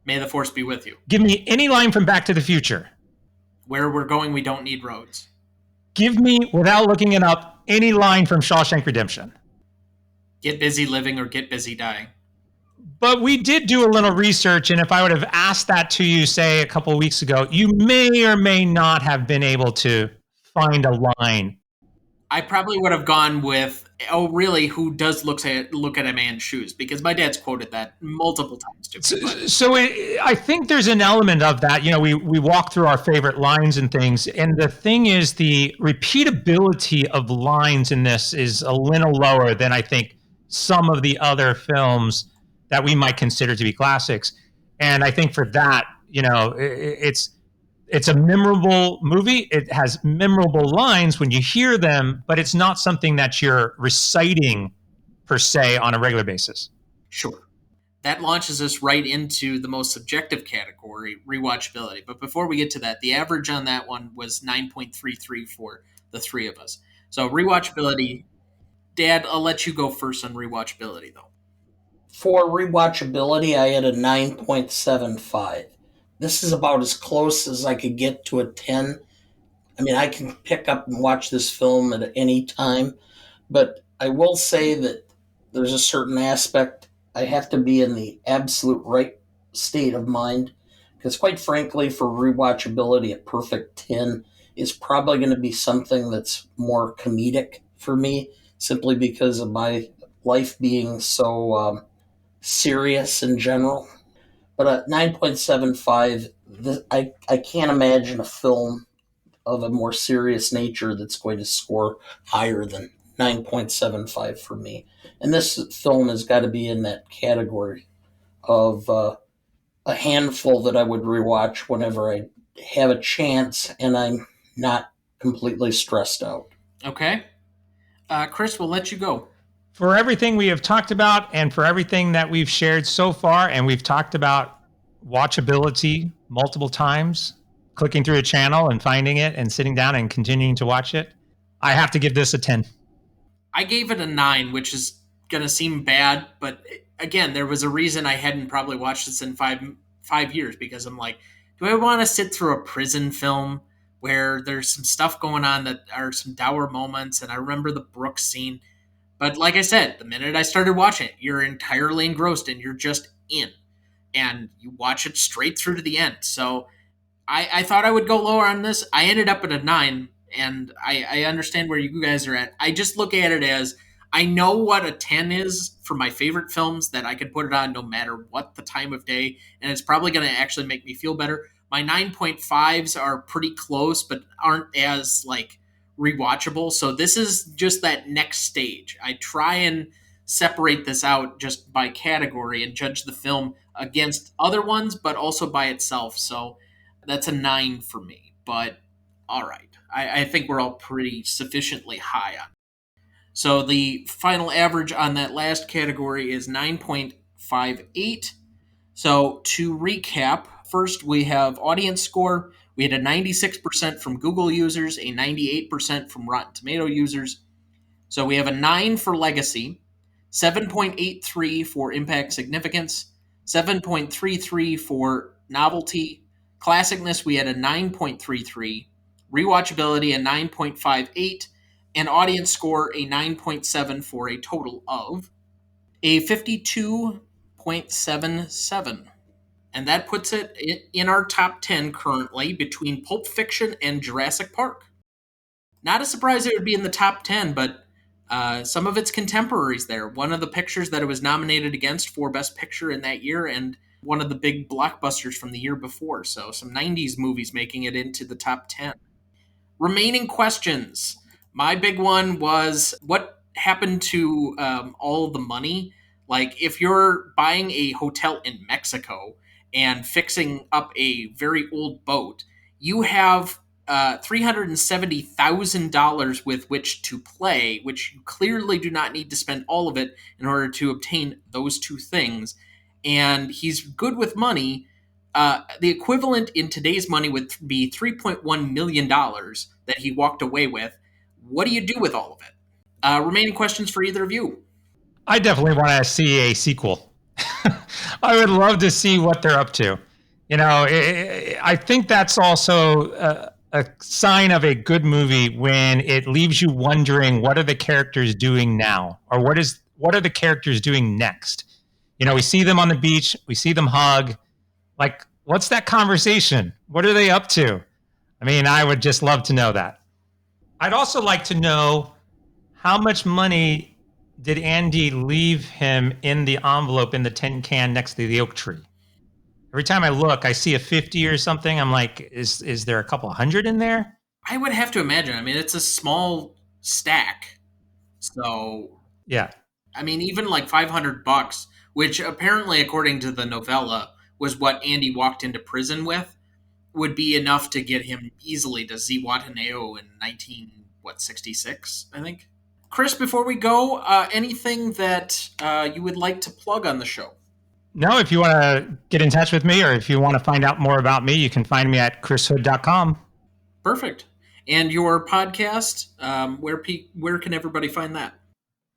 May the Force be with you. Give me any line from Back to the Future. Where we're going, we don't need roads. Give me, without looking it up, any line from Shawshank Redemption. Get busy living or get busy dying. But we did do a little research, and if I would have asked that to you, say, a couple of weeks ago, you may or may not have been able to find a line. I probably would have gone with, oh, really, who does look at a man's shoes? Because my dad's quoted that multiple times to me. So I think there's an element of that. You know, we walk through our favorite lines and things. And the thing is, the repeatability of lines in this is a little lower than I think some of the other films that we might consider to be classics. And I think for that, you know, it's a memorable movie. It has memorable lines when you hear them, but it's not something that you're reciting per se on a regular basis. Sure. That launches us right into the most subjective category, rewatchability. But before we get to that, the average on that one was 9.33 for the three of us. So rewatchability, Dad, I'll let you go first on rewatchability, though. For rewatchability, I had a 9.75. This is about as close as I could get to a 10. I mean, I can pick up and watch this film at any time, but I will say that there's a certain aspect I have to be in the absolute right state of mind, because quite frankly, for rewatchability, a perfect 10 is probably going to be something that's more comedic for me, simply because of my life being so serious in general. But at 9.75, I can't imagine a film of a more serious nature that's going to score higher than 9.75 for me. And this film has got to be in that category of a handful that I would rewatch whenever I have a chance and I'm not completely stressed out. Okay. Chris, we'll let you go. For everything we have talked about and for everything that we've shared so far, and we've talked about watchability multiple times, clicking through a channel and finding it and sitting down and continuing to watch it, I have to give this a 10. I gave it a 9, which is going to seem bad, but again, there was a reason I hadn't probably watched this in five years, because I'm like, do I want to sit through a prison film where there's some stuff going on that are some dour moments, and I remember the Brooks scene. But like I said, the minute I started watching it, you're entirely engrossed and you're just in. And you watch it straight through to the end. So I thought I would go lower on this. I ended up at a 9, and I understand where you guys are at. I just look at it as, I know what a 10 is for my favorite films, that I could put it on no matter what the time of day, and it's probably going to actually make me feel better. My 9.5s are pretty close, but aren't as like rewatchable. So this is just that next stage. I try and separate this out just by category and judge the film against other ones, but also by itself. So that's a 9 for me. But all right, I think we're all pretty sufficiently high on. So the final average on that last category is 9.58. So to recap, first we have audience score. We had a 96% from Google users, a 98% from Rotten Tomato users. So we have a 9 for legacy, 7.83 for impact significance, 7.33 for novelty. Classicness, we had a 9.33, rewatchability a 9.58, and audience score a 9.7 for a total of a 52.77. And that puts it in our top 10 currently between Pulp Fiction and Jurassic Park. Not a surprise it would be in the top 10, but some of its contemporaries there. One of the pictures that it was nominated against for Best Picture in that year, and one of the big blockbusters from the year before. So some 90s movies making it into the top 10. Remaining questions. My big one was, what happened to all the money? Like, if you're buying a hotel in Mexico and fixing up a very old boat, you have $370,000 with which to play, which you clearly do not need to spend all of it in order to obtain those two things. And he's good with money. The equivalent in today's money would be $3.1 million that he walked away with. What do you do with all of it? Remaining questions for either of you? I definitely want to see a sequel. I would love to see what they're up to. You know, I think that's also a sign of a good movie when it leaves you wondering, what are the characters doing now, or what are the characters doing next? You know, we see them on the beach, we see them hug. Like, what's that conversation? What are they up to? I mean, I would just love to know that. I'd also like to know, how much money did Andy leave him in the envelope in the tin can next to the oak tree? Every time I look, I see a 50 or something. I'm like, is there a couple hundred in there? I would have to imagine. I mean, it's a small stack. So, yeah. I mean, even like $500, which apparently, according to the novella, was what Andy walked into prison with, would be enough to get him easily to Zihuatanejo in 1966, I think. Chris, before we go, anything that you would like to plug on the show? No, if you want to get in touch with me, or if you want to find out more about me, you can find me at chrishood.com. Perfect. And your podcast, where can everybody find that?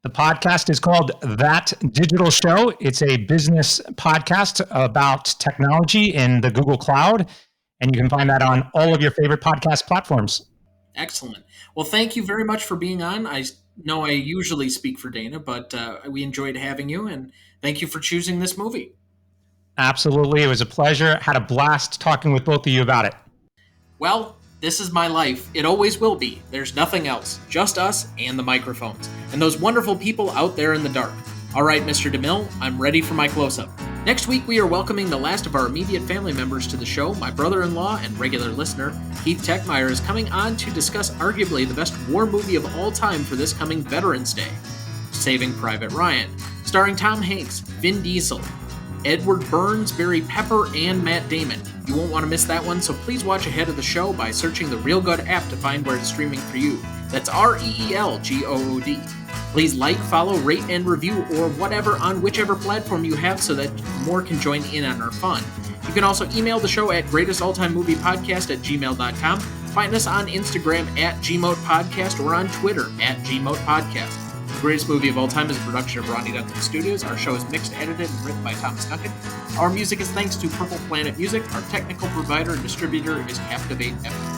The podcast is called That Digital Show. It's a business podcast about technology in the Google Cloud, and you can find that on all of your favorite podcast platforms. Excellent. Well, thank you very much for being on. I know I usually speak for Dana, but we enjoyed having you, and thank you for choosing this movie. Absolutely. It was a pleasure. Had a blast talking with both of you about it. Well, this is my life. It always will be. There's nothing else. Just us and the microphones. And those wonderful people out there in the dark. All right, Mr. DeMille, I'm ready for my close-up. Next week, we are welcoming the last of our immediate family members to the show. My brother-in-law and regular listener, Keith Techmeyer, is coming on to discuss arguably the best war movie of all time for this coming Veterans Day, Saving Private Ryan, starring Tom Hanks, Vin Diesel, Edward Burns, Barry Pepper, and Matt Damon. You won't want to miss that one, so please watch ahead of the show by searching the Real Good app to find where it's streaming for you. That's REELGOOD. Please like, follow, rate, and review, or whatever on whichever platform you have so that more can join in on our fun. You can also email the show at greatestaltimemoviepodcast@gmail.com. Find us on Instagram at GMOTepodcast or on Twitter at GMOTepodcast. The Greatest Movie of All Time is a production of Ronnie Duncan Studios. Our show is mixed, edited, and written by Thomas Duncan. Our music is thanks to Purple Planet Music. Our technical provider and distributor is Captivate FM.